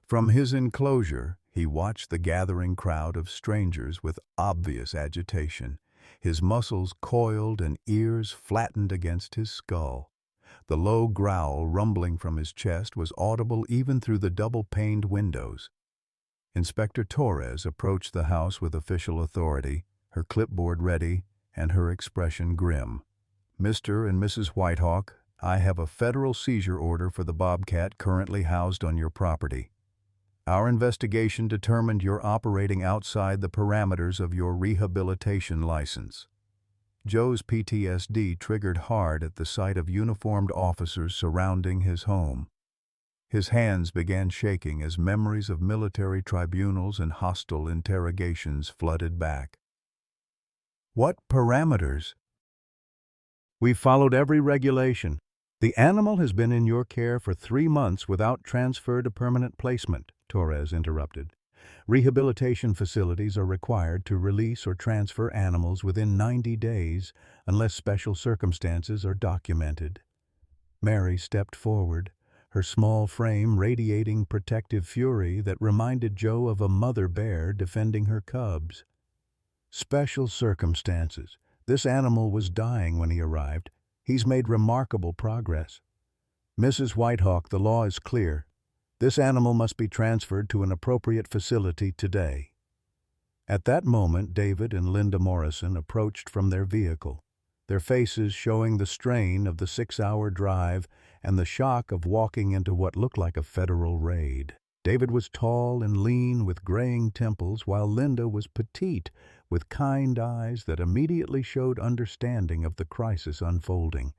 From his enclosure, he watched the gathering crowd of strangers with obvious agitation, his muscles coiled and ears flattened against his skull. The low growl rumbling from his chest was audible even through the double-paned windows. Inspector Torres approached the house with official authority, her clipboard ready and her expression grim. "Mr. and Mrs. Whitehawk, I have a federal seizure order for the Bobcat currently housed on your property. Our investigation determined you're operating outside the parameters of your rehabilitation license." Joe's PTSD triggered hard at the sight of uniformed officers surrounding his home. His hands began shaking as memories of military tribunals and hostile interrogations flooded back. "What parameters?" "We've followed every regulation. The animal has been in your care for 3 months without transfer to permanent placement," Torres interrupted. "Rehabilitation facilities are required to release or transfer animals within 90 days unless special circumstances are documented." Mary stepped forward, her small frame radiating protective fury that reminded Joe of a mother bear defending her cubs. "Special circumstances. This animal was dying when he arrived. He's made remarkable progress. Mrs. Whitehawk, the law is clear. This animal must be transferred to an appropriate facility today." At that moment, David and Linda Morrison approached from their vehicle, their faces showing the strain of the 6-hour drive and the shock of walking into what looked like a federal raid. David was tall and lean with graying temples, while Linda was petite with kind eyes that immediately showed understanding of the crisis unfolding.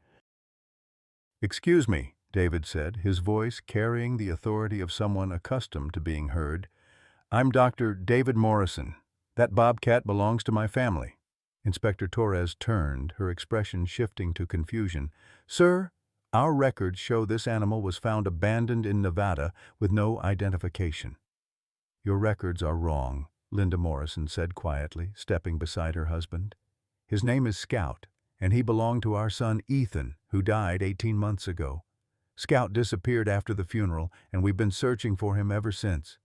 "Excuse me," David said, his voice carrying the authority of someone accustomed to being heard. "I'm Dr. David Morrison. That Bobcat belongs to my family." Inspector Torres turned, her expression shifting to confusion. "Sir, our records show this animal was found abandoned in Nevada with no identification." "Your records are wrong," Linda Morrison said quietly, stepping beside her husband. "His name is Scout, and he belonged to our son Ethan, who died 18 months ago. Scout disappeared after the funeral, and we've been searching for him ever since."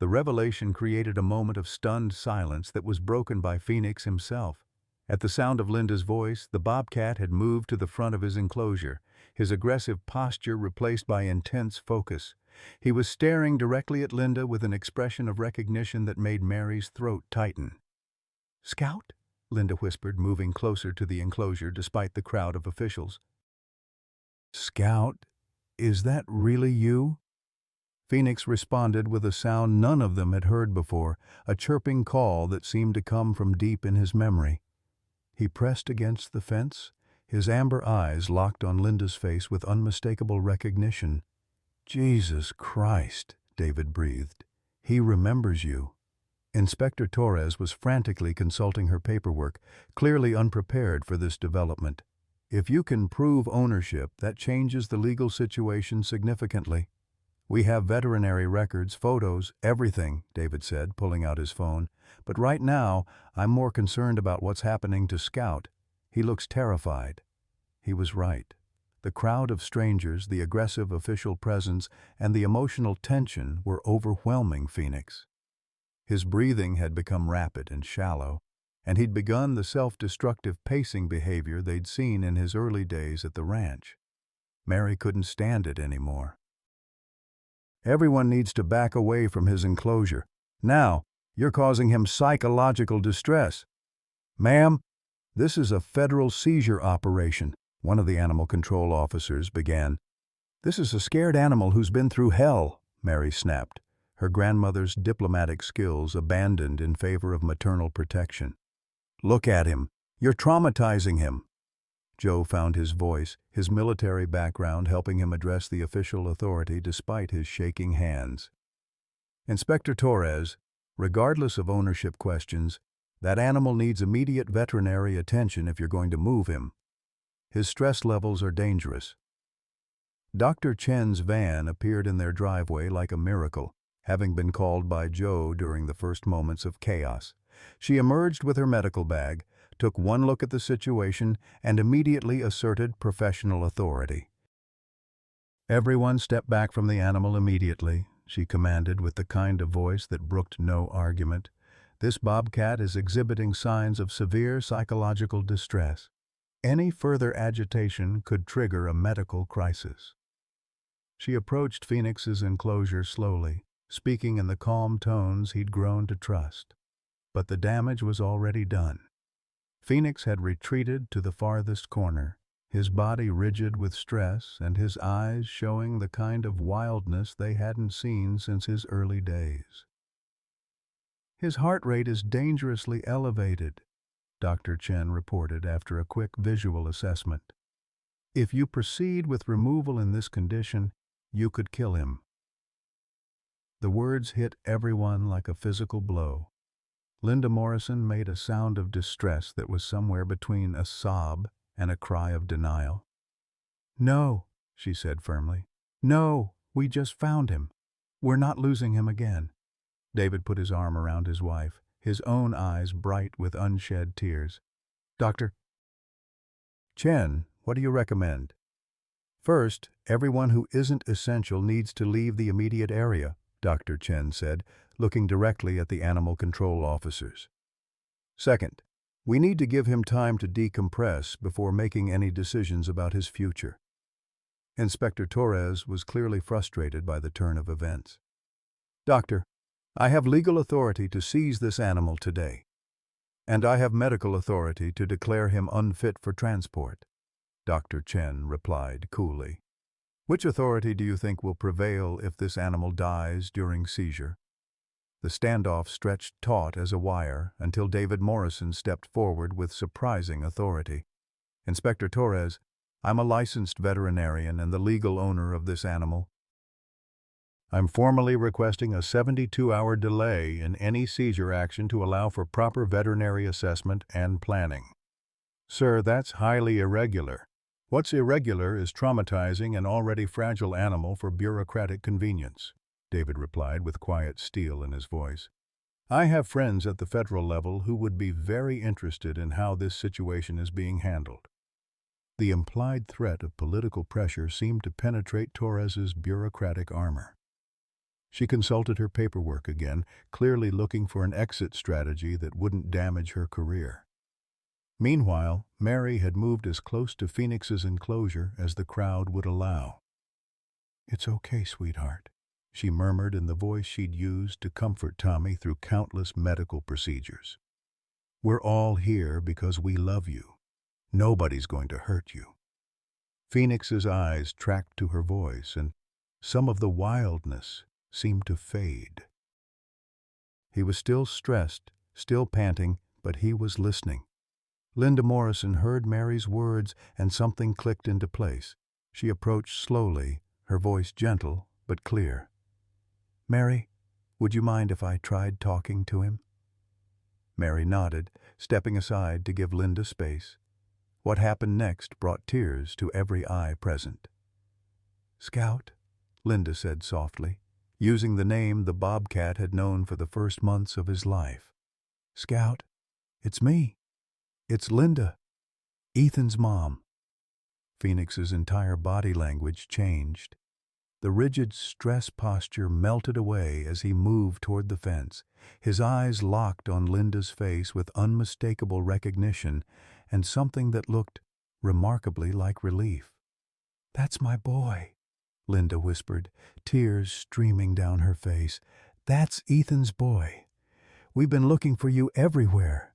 The revelation created a moment of stunned silence that was broken by Phoenix himself. At the sound of Linda's voice, the bobcat had moved to the front of his enclosure, his aggressive posture replaced by intense focus. He was staring directly at Linda with an expression of recognition that made Mary's throat tighten. "Scout?" Linda whispered, moving closer to the enclosure despite the crowd of officials. "Scout, is that really you?" Phoenix responded with a sound none of them had heard before, a chirping call that seemed to come from deep in his memory. He pressed against the fence, his amber eyes locked on Linda's face with unmistakable recognition. "Jesus Christ," David breathed. "He remembers you." Inspector Torres was frantically consulting her paperwork, clearly unprepared for this development. "If you can prove ownership, that changes the legal situation significantly. We have veterinary records, photos, everything," David said, pulling out his phone. "But right now, I'm more concerned about what's happening to Scout. He looks terrified." He was right. The crowd of strangers, the aggressive official presence, and the emotional tension were overwhelming Phoenix. His breathing had become rapid and shallow, and he'd begun the self-destructive pacing behavior they'd seen in his early days at the ranch. Mary couldn't stand it anymore. "Everyone needs to back away from his enclosure. Now, you're causing him psychological distress." "Ma'am, this is a federal seizure operation," one of the animal control officers began. "This is a scared animal who's been through hell," Mary snapped, her grandmother's diplomatic skills abandoned in favor of maternal protection. "Look at him. You're traumatizing him." Joe found his voice, his military background helping him address the official authority despite his shaking hands. "Inspector Torres, regardless of ownership questions, that animal needs immediate veterinary attention if you're going to move him. His stress levels are dangerous." Dr. Chen's van appeared in their driveway like a miracle, having been called by Joe during the first moments of chaos. She emerged with her medical bag, took one look at the situation, and immediately asserted professional authority. "Everyone step back from the animal immediately," she commanded with the kind of voice that brooked no argument. "This bobcat is exhibiting signs of severe psychological distress. Any further agitation could trigger a medical crisis." She approached Phoenix's enclosure slowly, speaking in the calm tones he'd grown to trust. But the damage was already done. Phoenix had retreated to the farthest corner, his body rigid with stress and his eyes showing the kind of wildness they hadn't seen since his early days. "His heart rate is dangerously elevated," Dr. Chen reported after a quick visual assessment. "If you proceed with removal in this condition, you could kill him." The words hit everyone like a physical blow. Linda Morrison made a sound of distress that was somewhere between a sob and a cry of denial. "No," she said firmly. "No, we just found him. We're not losing him again." David put his arm around his wife, his own eyes bright with unshed tears. "Dr. Chen, what do you recommend?" "First, everyone who isn't essential needs to leave the immediate area," Dr. Chen said, looking directly at the animal control officers. "Second, we need to give him time to decompress before making any decisions about his future." Inspector Torres was clearly frustrated by the turn of events. "Doctor, I have legal authority to seize this animal today, and I have medical authority to declare him unfit for transport," Dr. Chen replied coolly. "Which authority do you think will prevail if this animal dies during seizure?" The standoff stretched taut as a wire until David Morrison stepped forward with surprising authority. "Inspector Torres, I'm a licensed veterinarian and the legal owner of this animal. I'm formally requesting a 72-hour delay in any seizure action to allow for proper veterinary assessment and planning." "Sir, that's highly irregular. What's irregular is traumatizing an already fragile animal for bureaucratic convenience," David replied with quiet steel in his voice. "I have friends at the federal level who would be very interested in how this situation is being handled." The implied threat of political pressure seemed to penetrate Torres's bureaucratic armor. She consulted her paperwork again, clearly looking for an exit strategy that wouldn't damage her career. Meanwhile, Mary had moved as close to Phoenix's enclosure as the crowd would allow. "It's okay, sweetheart," she murmured in the voice she'd used to comfort Tommy through countless medical procedures. "We're all here because we love you. Nobody's going to hurt you." Phoenix's eyes tracked to her voice, and some of the wildness seemed to fade. He was still stressed, still panting, but he was listening. Linda Morrison heard Mary's words, and something clicked into place. She approached slowly, her voice gentle but clear. "Mary, would you mind if I tried talking to him?" Mary nodded, stepping aside to give Linda space. What happened next brought tears to every eye present. "Scout," Linda said softly, using the name the Bobcat had known for the first months of his life. "Scout, it's me. It's Linda, Ethan's mom." Phoenix's entire body language changed. The rigid stress posture melted away as he moved toward the fence, his eyes locked on Linda's face with unmistakable recognition and something that looked remarkably like relief. "That's my boy," Linda whispered, tears streaming down her face. "That's Ethan's boy. We've been looking for you everywhere."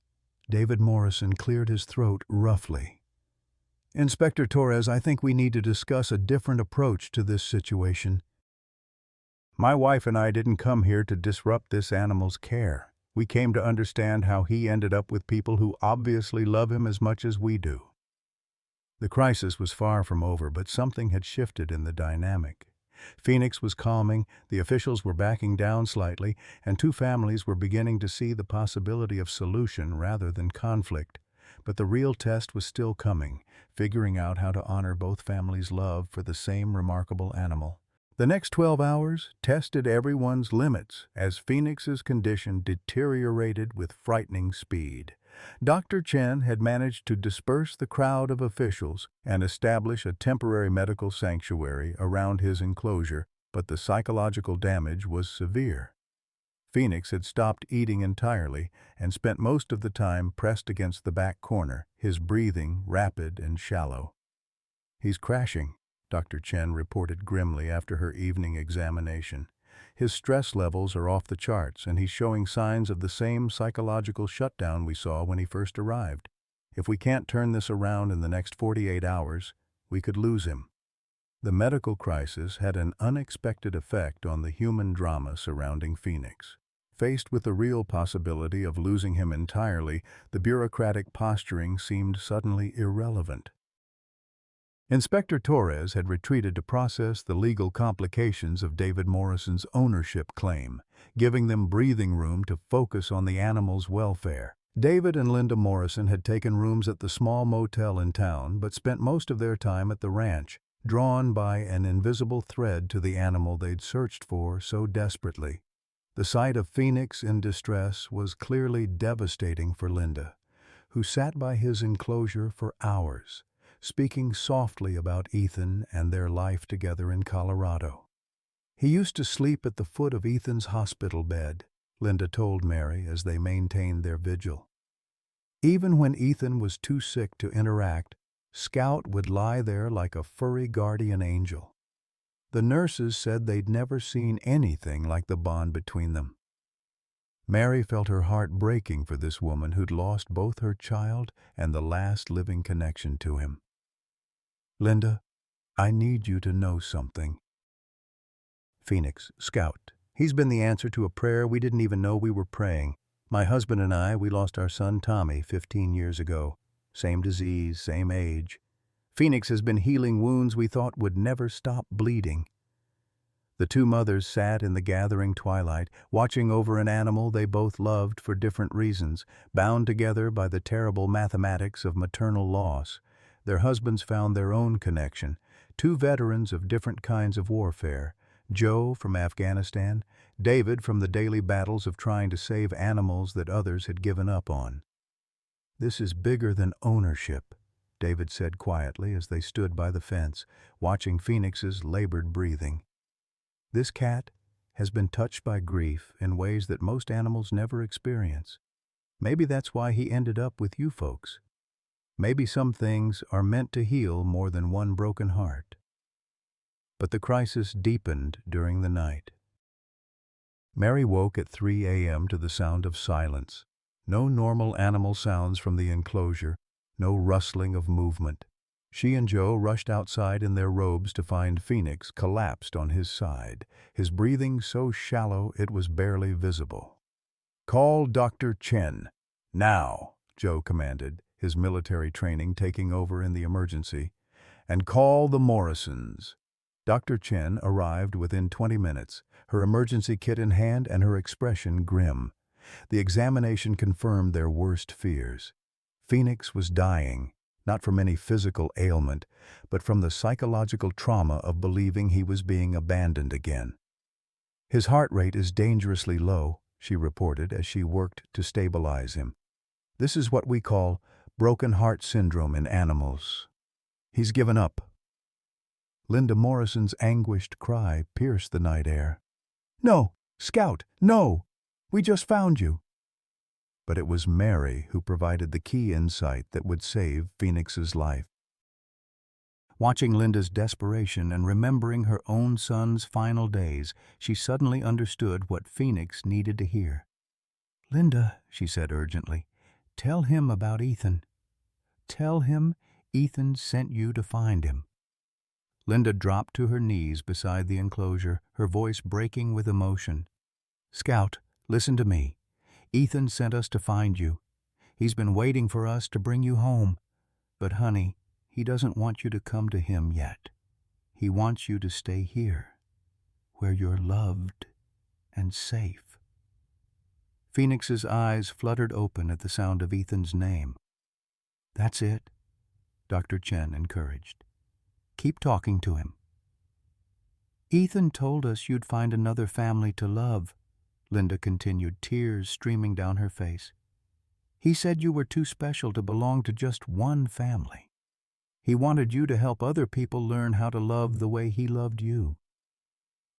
David Morrison cleared his throat roughly. "Inspector Torres, I think we need to discuss a different approach to this situation. My wife and I didn't come here to disrupt this animal's care. We came to understand how he ended up with people who obviously love him as much as we do." The crisis was far from over, but something had shifted in the dynamic. Phoenix was calming, the officials were backing down slightly, and two families were beginning to see the possibility of solution rather than conflict. But the real test was still coming, figuring out how to honor both families' love for the same remarkable animal. The next 12 hours tested everyone's limits as Phoenix's condition deteriorated with frightening speed. Dr. Chen had managed to disperse the crowd of officials and establish a temporary medical sanctuary around his enclosure, but the psychological damage was severe. Phoenix had stopped eating entirely and spent most of the time pressed against the back corner, his breathing rapid and shallow. "He's crashing," Dr. Chen reported grimly after her evening examination. "His stress levels are off the charts, and he's showing signs of the same psychological shutdown we saw when he first arrived. If we can't turn this around in the next 48 hours, we could lose him." The medical crisis had an unexpected effect on the human drama surrounding Phoenix. Faced with the real possibility of losing him entirely, the bureaucratic posturing seemed suddenly irrelevant. Inspector Torres had retreated to process the legal complications of David Morrison's ownership claim, giving them breathing room to focus on the animal's welfare. David and Linda Morrison had taken rooms at the small motel in town, but spent most of their time at the ranch, drawn by an invisible thread to the animal they'd searched for so desperately. The sight of Phoenix in distress was clearly devastating for Linda, who sat by his enclosure for hours, speaking softly about Ethan and their life together in Colorado. "He used to sleep at the foot of Ethan's hospital bed," Linda told Mary as they maintained their vigil. "Even when Ethan was too sick to interact, Scout would lie there like a furry guardian angel. The nurses said they'd never seen anything like the bond between them." Mary felt her heart breaking for this woman who'd lost both her child and the last living connection to him. "Linda, I need you to know something." "Phoenix, Scout. He's been the answer to a prayer we didn't even know we were praying. My husband and I, we lost our son Tommy 15 years ago. Same disease, same age. Phoenix has been healing wounds we thought would never stop bleeding." The two mothers sat in the gathering twilight, watching over an animal they both loved for different reasons, bound together by the terrible mathematics of maternal loss. Their husbands found their own connection, two veterans of different kinds of warfare, Joe from Afghanistan, David from the daily battles of trying to save animals that others had given up on. "This is bigger than ownership," David said quietly as they stood by the fence, watching Phoenix's labored breathing. "This cat has been touched by grief in ways that most animals never experience. Maybe that's why he ended up with you folks. Maybe some things are meant to heal more than one broken heart. But the crisis deepened during the night. Mary woke at 3 a.m. to the sound of silence. No normal animal sounds from the enclosure, no rustling of movement. She and Joe rushed outside in their robes to find Phoenix collapsed on his side, his breathing so shallow it was barely visible. "Call Dr. Chen. Now," Joe commanded, his military training taking over in the emergency. "And call the Morrisons." Dr. Chen arrived within 20 minutes, her emergency kit in hand and her expression grim. The examination confirmed their worst fears. Phoenix was dying, not from any physical ailment, but from the psychological trauma of believing he was being abandoned again. "His heart rate is dangerously low," she reported as she worked to stabilize him. "This is what we call broken heart syndrome in animals. He's given up." Linda Morrison's anguished cry pierced the night air. "No, Scout, no! We just found you." But it was Mary who provided the key insight that would save Phoenix's life. Watching Linda's desperation and remembering her own son's final days, she suddenly understood what Phoenix needed to hear. "Linda," she said urgently, "tell him about Ethan. Tell him Ethan sent you to find him." Linda dropped to her knees beside the enclosure, her voice breaking with emotion. "Scout, listen to me. Ethan sent us to find you. He's been waiting for us to bring you home. But honey, he doesn't want you to come to him yet. He wants you to stay here, where you're loved and safe." Phoenix's eyes fluttered open at the sound of Ethan's name. "That's it," Dr. Chen encouraged. "Keep talking to him." "Ethan told us you'd find another family to love," Linda continued, tears streaming down her face. "He said you were too special to belong to just one family. He wanted you to help other people learn how to love the way he loved you."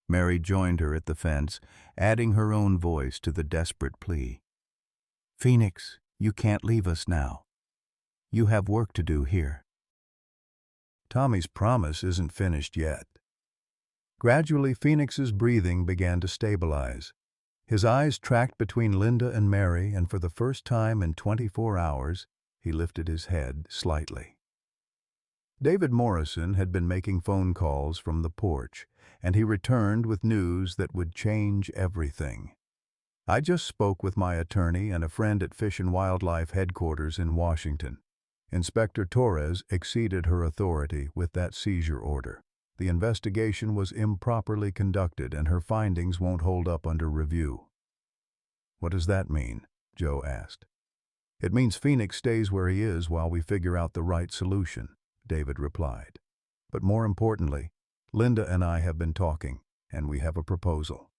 Mary joined her at the fence, adding her own voice to the desperate plea. "Phoenix, you can't leave us now. You have work to do here." Tommy's promise isn't finished yet. Gradually, Phoenix's breathing began to stabilize. His eyes tracked between Linda and Mary, and for the first time in 24 hours, he lifted his head slightly. David Morrison had been making phone calls from the porch, and he returned with news that would change everything. "I just spoke with my attorney and a friend at Fish and Wildlife headquarters in Washington. Inspector Torres exceeded her authority with that seizure order. The investigation was improperly conducted and her findings won't hold up under review." "What does that mean?" Joe asked. "It means Phoenix stays where he is while we figure out the right solution," David replied. "But more importantly, Linda and I have been talking, and we have a proposal."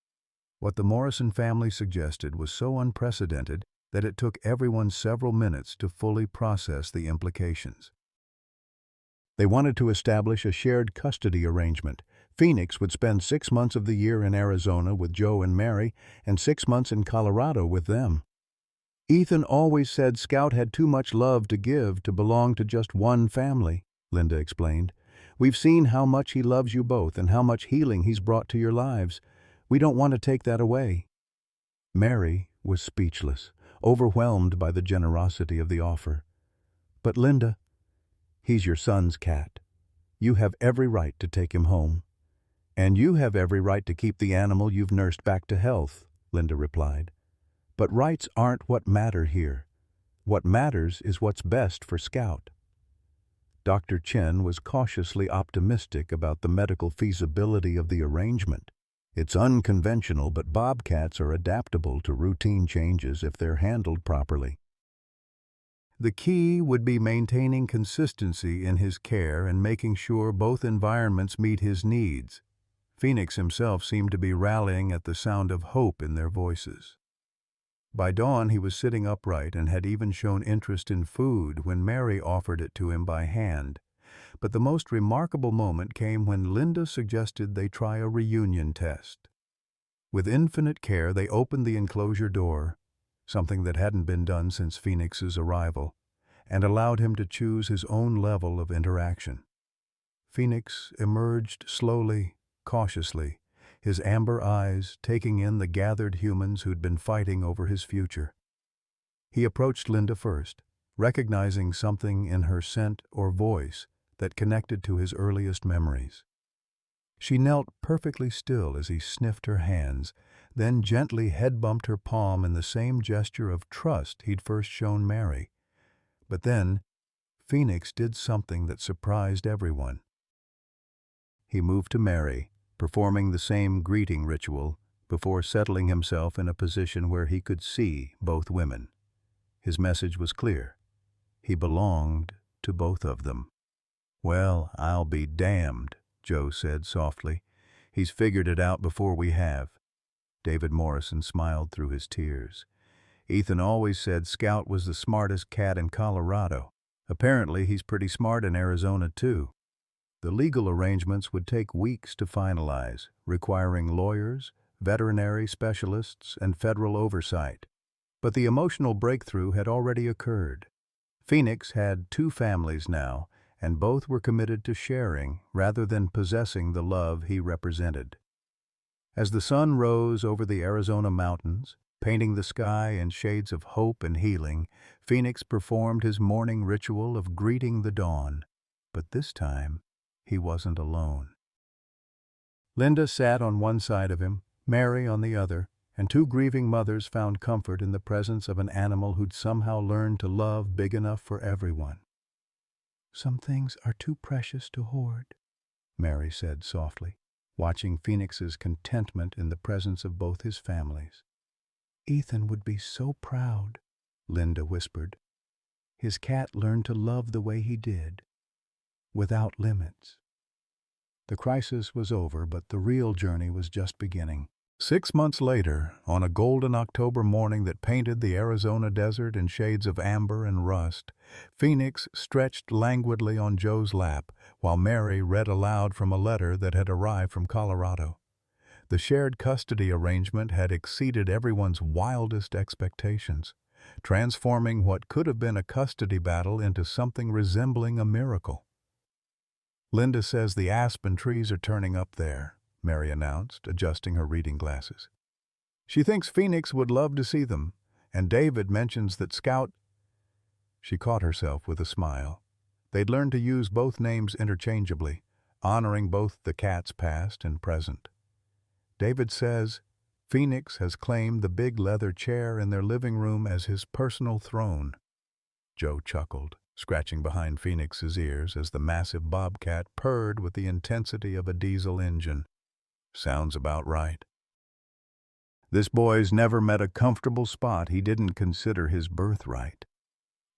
What the Morrison family suggested was so unprecedented that it took everyone several minutes to fully process the implications. They wanted to establish a shared custody arrangement. Phoenix would spend 6 months of the year in Arizona with Joe and Mary, and 6 months in Colorado with them. "Ethan always said Scout had too much love to give to belong to just one family," Linda explained. "We've seen how much he loves you both and how much healing he's brought to your lives. We don't want to take that away." Mary was speechless, overwhelmed by the generosity of the offer. "But Linda, he's your son's cat. You have every right to take him home. And you have every right to keep the animal you've nursed back to health," Linda replied. "But rights aren't what matter here. What matters is what's best for Scout." Dr. Chen was cautiously optimistic about the medical feasibility of the arrangement. "It's unconventional, but bobcats are adaptable to routine changes if they're handled properly." The key would be maintaining consistency in his care and making sure both environments meet his needs. Phoenix himself seemed to be rallying at the sound of hope in their voices. By dawn he was sitting upright and had even shown interest in food when Mary offered it to him by hand. But the most remarkable moment came when Linda suggested they try a reunion test. With infinite care they opened the enclosure door, something that hadn't been done since Phoenix's arrival, and allowed him to choose his own level of interaction. Phoenix emerged slowly, cautiously, his amber eyes taking in the gathered humans who'd been fighting over his future. He approached Linda first, recognizing something in her scent or voice that connected to his earliest memories. She knelt perfectly still as he sniffed her hands, then gently head-bumped her palm in the same gesture of trust he'd first shown Mary. But then, Phoenix did something that surprised everyone. He moved to Mary, performing the same greeting ritual, before settling himself in a position where he could see both women. His message was clear. He belonged to both of them. "Well, I'll be damned," Joe said softly. "He's figured it out before we have." David Morrison smiled through his tears. "Ethan always said Scout was the smartest cat in Colorado. Apparently he's pretty smart in Arizona too." The legal arrangements would take weeks to finalize, requiring lawyers, veterinary specialists, and federal oversight. But the emotional breakthrough had already occurred. Phoenix had two families now, and both were committed to sharing rather than possessing the love he represented. As the sun rose over the Arizona mountains, painting the sky in shades of hope and healing, Phoenix performed his morning ritual of greeting the dawn. But this time, he wasn't alone. Linda sat on one side of him, Mary on the other, and two grieving mothers found comfort in the presence of an animal who'd somehow learned to love big enough for everyone. "Some things are too precious to hoard," Mary said softly, watching Phoenix's contentment in the presence of both his families. "Ethan would be so proud," Linda whispered. "His cat learned to love the way he did, without limits." The crisis was over, but the real journey was just beginning. 6 months later, on a golden October morning that painted the Arizona desert in shades of amber and rust, Phoenix stretched languidly on Joe's lap while Mary read aloud from a letter that had arrived from Colorado. The shared custody arrangement had exceeded everyone's wildest expectations, transforming what could have been a custody battle into something resembling a miracle. "Linda says the aspen trees are turning up there," Mary announced, adjusting her reading glasses. "She thinks Phoenix would love to see them, and David mentions that Scout—" She caught herself with a smile. They'd learned to use both names interchangeably, honoring both the cat's past and present. "David says Phoenix has claimed the big leather chair in their living room as his personal throne." Joe chuckled, scratching behind Phoenix's ears as the massive Bobcat purred with the intensity of a diesel engine. "Sounds about right." This boy's never met a comfortable spot he didn't consider his birthright.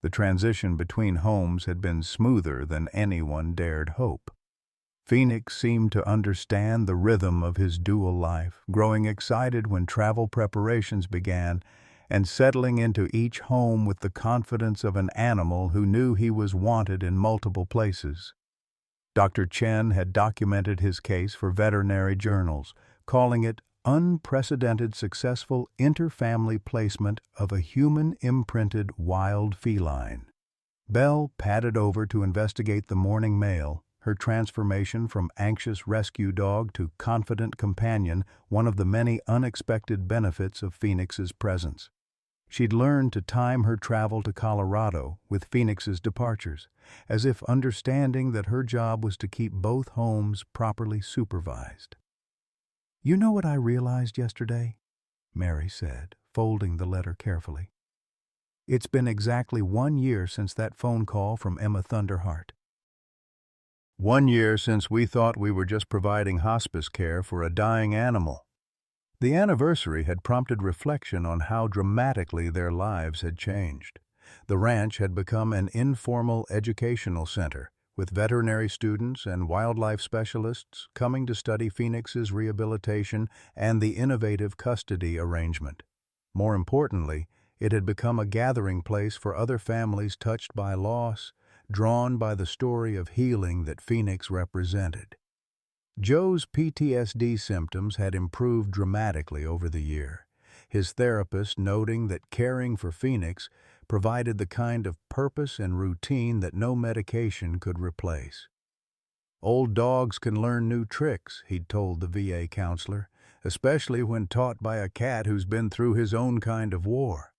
The transition between homes had been smoother than anyone dared hope. Phoenix seemed to understand the rhythm of his dual life, growing excited when travel preparations began and settling into each home with the confidence of an animal who knew he was wanted in multiple places. Dr. Chen had documented his case for veterinary journals, calling it unprecedented successful interfamily placement of a human-imprinted wild feline. Belle padded over to investigate the morning mail, her transformation from anxious rescue dog to confident companion one of the many unexpected benefits of Phoenix's presence. She'd learned to time her travel to Colorado with Phoenix's departures, as if understanding that her job was to keep both homes properly supervised. "You know what I realized yesterday?" Mary said, folding the letter carefully. "It's been exactly 1 year since that phone call from Emma Thunderheart. 1 year since we thought we were just providing hospice care for a dying animal." The anniversary had prompted reflection on how dramatically their lives had changed. The ranch had become an informal educational center, with veterinary students and wildlife specialists coming to study Phoenix's rehabilitation and the innovative custody arrangement. More importantly, it had become a gathering place for other families touched by loss, drawn by the story of healing that Phoenix represented. Joe's PTSD symptoms had improved dramatically over the year, his therapist noting that caring for Phoenix provided the kind of purpose and routine that no medication could replace. "Old dogs can learn new tricks," he'd told the VA counselor, "especially when taught by a cat who's been through his own kind of war."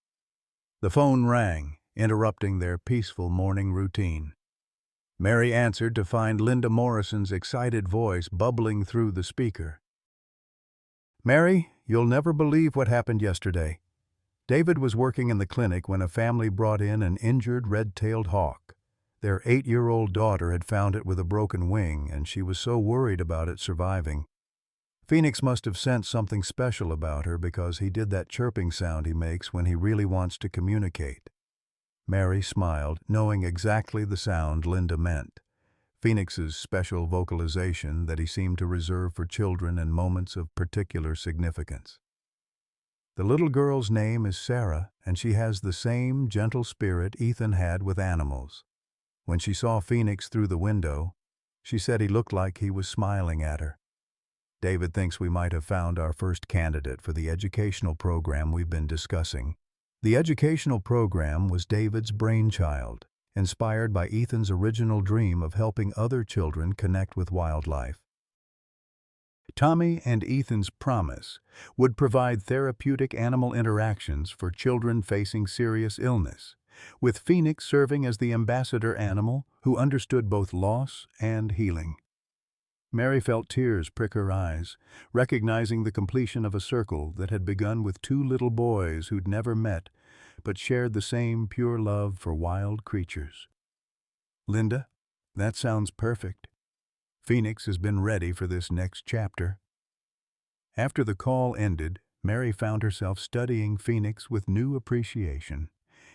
The phone rang, interrupting their peaceful morning routine. Mary answered to find Linda Morrison's excited voice bubbling through the speaker. "Mary, you'll never believe what happened yesterday. David was working in the clinic when a family brought in an injured red-tailed hawk. Their 8-year-old daughter had found it with a broken wing, and she was so worried about it surviving. Phoenix must have sensed something special about her because he did that chirping sound he makes when he really wants to communicate." Mary smiled, knowing exactly the sound Linda meant. Phoenix's special vocalization that he seemed to reserve for children in moments of particular significance. "The little girl's name is Sarah, and she has the same gentle spirit Ethan had with animals. When she saw Phoenix through the window, she said he looked like he was smiling at her. David thinks we might have found our first candidate for the educational program we've been discussing." The educational program was David's brainchild, inspired by Ethan's original dream of helping other children connect with wildlife. Tommy and Ethan's promise would provide therapeutic animal interactions for children facing serious illness, with Phoenix serving as the ambassador animal who understood both loss and healing. Mary felt tears prick her eyes, recognizing the completion of a circle that had begun with 2 little boys who'd never met, but shared the same pure love for wild creatures. "Linda, that sounds perfect. Phoenix has been ready for this next chapter." After the call ended, Mary found herself studying Phoenix with new appreciation.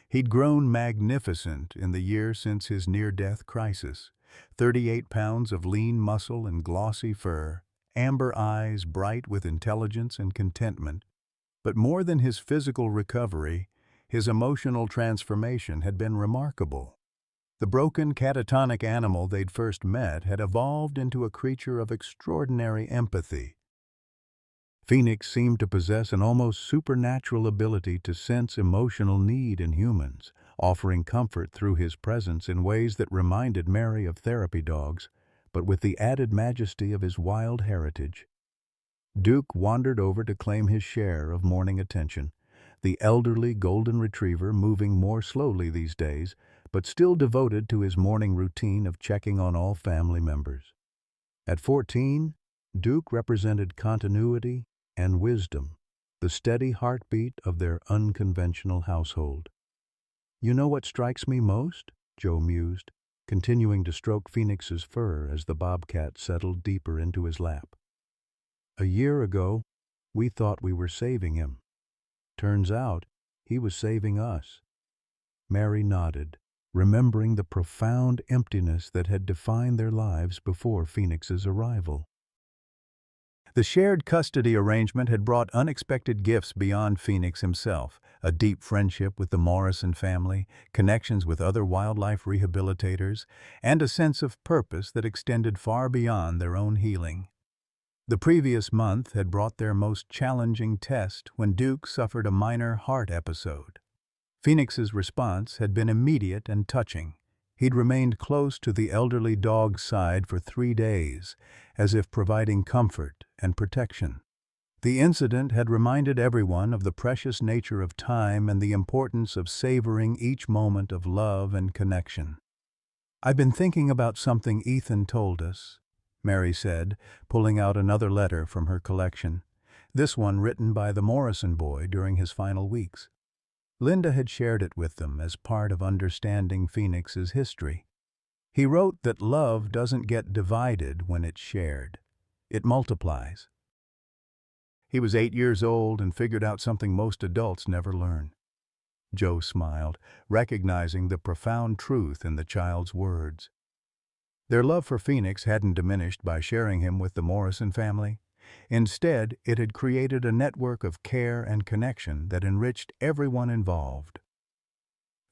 He'd grown magnificent in the year since his near-death crisis. 38 pounds of lean muscle and glossy fur, amber eyes bright with intelligence and contentment. But more than his physical recovery, his emotional transformation had been remarkable. The broken, catatonic animal they'd first met had evolved into a creature of extraordinary empathy. Phoenix seemed to possess an almost supernatural ability to sense emotional need in humans, offering comfort through his presence in ways that reminded Mary of therapy dogs, but with the added majesty of his wild heritage. Duke wandered over to claim his share of morning attention, the elderly golden retriever moving more slowly these days, but still devoted to his morning routine of checking on all family members. At 14, Duke represented continuity and wisdom, the steady heartbeat of their unconventional household. "You know what strikes me most?" Joe mused, continuing to stroke Phoenix's fur as the bobcat settled deeper into his lap. "A year ago, we thought we were saving him. Turns out, he was saving us." Mary nodded, remembering the profound emptiness that had defined their lives before Phoenix's arrival. The shared custody arrangement had brought unexpected gifts beyond Phoenix himself: a deep friendship with the Morrison family, connections with other wildlife rehabilitators, and a sense of purpose that extended far beyond their own healing. The previous month had brought their most challenging test when Duke suffered a minor heart episode. Phoenix's response had been immediate and touching. He'd remained close to the elderly dog's side for 3 days, as if providing comfort and protection. The incident had reminded everyone of the precious nature of time and the importance of savoring each moment of love and connection. "I've been thinking about something Ethan told us," Mary said, pulling out another letter from her collection, this one written by the Morrison boy during his final weeks. Linda had shared it with them as part of understanding Phoenix's history. He wrote that love doesn't get divided when it's shared. It multiplies. He was 8 years old and figured out something most adults never learn. Joe smiled, recognizing the profound truth in the child's words. Their love for Phoenix hadn't diminished by sharing him with the Morrison family. Instead, it had created a network of care and connection that enriched everyone involved.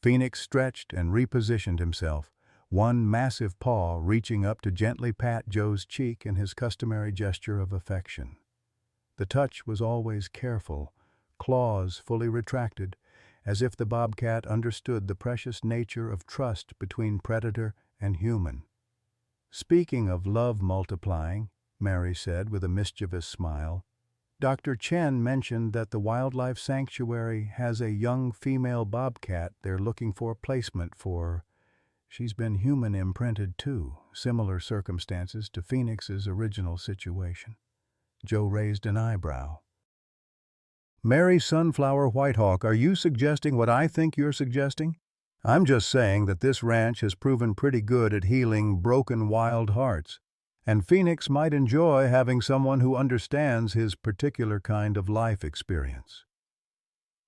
Phoenix stretched and repositioned himself, one massive paw reaching up to gently pat Joe's cheek in his customary gesture of affection. The touch was always careful, claws fully retracted, as if the bobcat understood the precious nature of trust between predator and human. "Speaking of love multiplying," Mary said with a mischievous smile, "Dr. Chen mentioned that the wildlife sanctuary has a young female bobcat they're looking for placement for. She's been human imprinted too, similar circumstances to Phoenix's original situation." Joe raised an eyebrow. "Mary Sunflower Whitehawk, are you suggesting what I think you're suggesting? I'm just saying that this ranch has proven pretty good at healing broken wild hearts, and Phoenix might enjoy having someone who understands his particular kind of life experience."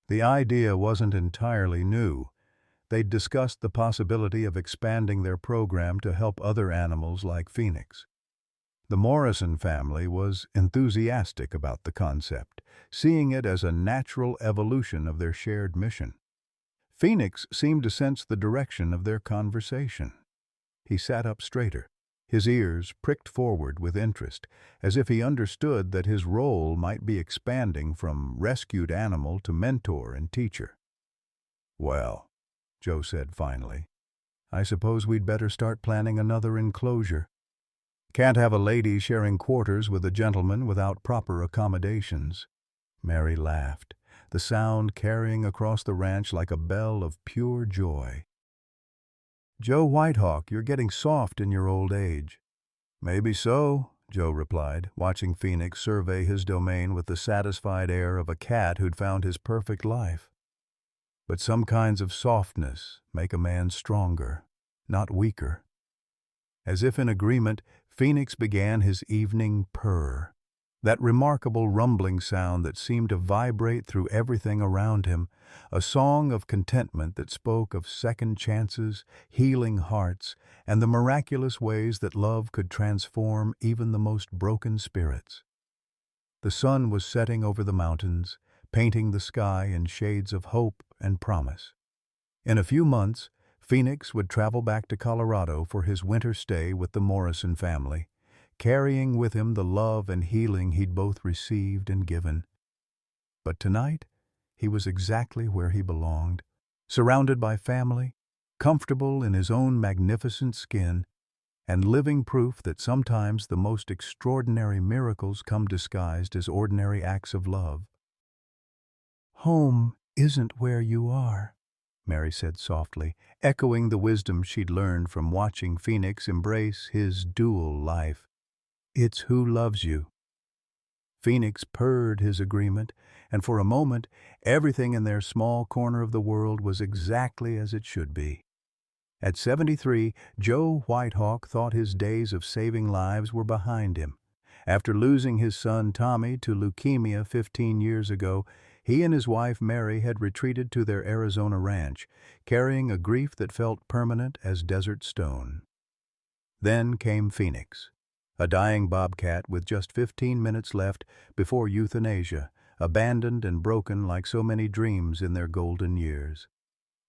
The idea wasn't entirely new. They'd discussed the possibility of expanding their program to help other animals like Phoenix. The Morrison family was enthusiastic about the concept, seeing it as a natural evolution of their shared mission. Phoenix seemed to sense the direction of their conversation. He sat up straighter, his ears pricked forward with interest, as if he understood that his role might be expanding from rescued animal to mentor and teacher. "Well," Joe said finally, "I suppose we'd better start planning another enclosure. Can't have a lady sharing quarters with a gentleman without proper accommodations." Mary laughed, the sound carrying across the ranch like a bell of pure joy. "Joe Whitehawk, you're getting soft in your old age." "Maybe so," Joe replied, watching Phoenix survey his domain with the satisfied air of a cat who'd found his perfect life. "But some kinds of softness make a man stronger, not weaker." As if in agreement, Phoenix began his evening purr, that remarkable rumbling sound that seemed to vibrate through everything around him, a song of contentment that spoke of second chances, healing hearts, and the miraculous ways that love could transform even the most broken spirits. The sun was setting over the mountains, painting the sky in shades of hope and promise. In a few months, Phoenix would travel back to Colorado for his winter stay with the Morrison family, carrying with him the love and healing he'd both received and given. But tonight, he was exactly where he belonged, surrounded by family, comfortable in his own magnificent skin, and living proof that sometimes the most extraordinary miracles come disguised as ordinary acts of love. "Home isn't where you are," Mary said softly, echoing the wisdom she'd learned from watching Phoenix embrace his dual life. "It's who loves you." Phoenix purred his agreement, and for a moment, everything in their small corner of the world was exactly as it should be. At 73, Joe Whitehawk thought his days of saving lives were behind him. After losing his son Tommy to leukemia 15 years ago, he and his wife Mary had retreated to their Arizona ranch, carrying a grief that felt permanent as desert stone. Then came Phoenix, a dying bobcat with just 15 minutes left before euthanasia, abandoned and broken like so many dreams in their golden years.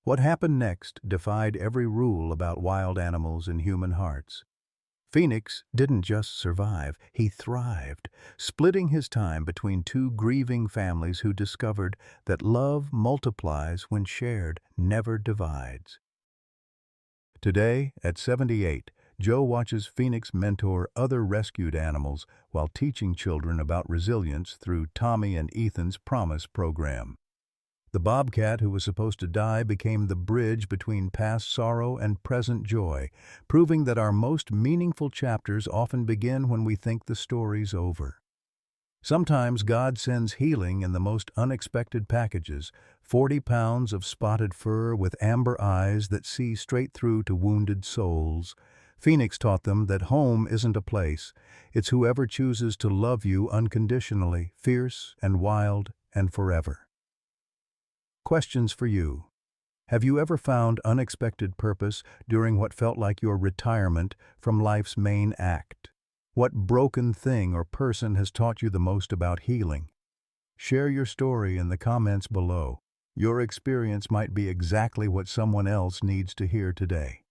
What happened next defied every rule about wild animals and human hearts. Phoenix didn't just survive, he thrived, splitting his time between two grieving families who discovered that love multiplies when shared, never divides. Today, at 78, Joe watches Phoenix mentor other rescued animals while teaching children about resilience through Tommy and Ethan's Promise program. The bobcat who was supposed to die became the bridge between past sorrow and present joy, proving that our most meaningful chapters often begin when we think the story's over. Sometimes God sends healing in the most unexpected packages, 40 pounds of spotted fur with amber eyes that see straight through to wounded souls. Phoenix taught them that home isn't a place, it's whoever chooses to love you unconditionally, fierce and wild and forever. Questions for you. Have you ever found unexpected purpose during what felt like your retirement from life's main act? What broken thing or person has taught you the most about healing? Share your story in the comments below. Your experience might be exactly what someone else needs to hear today.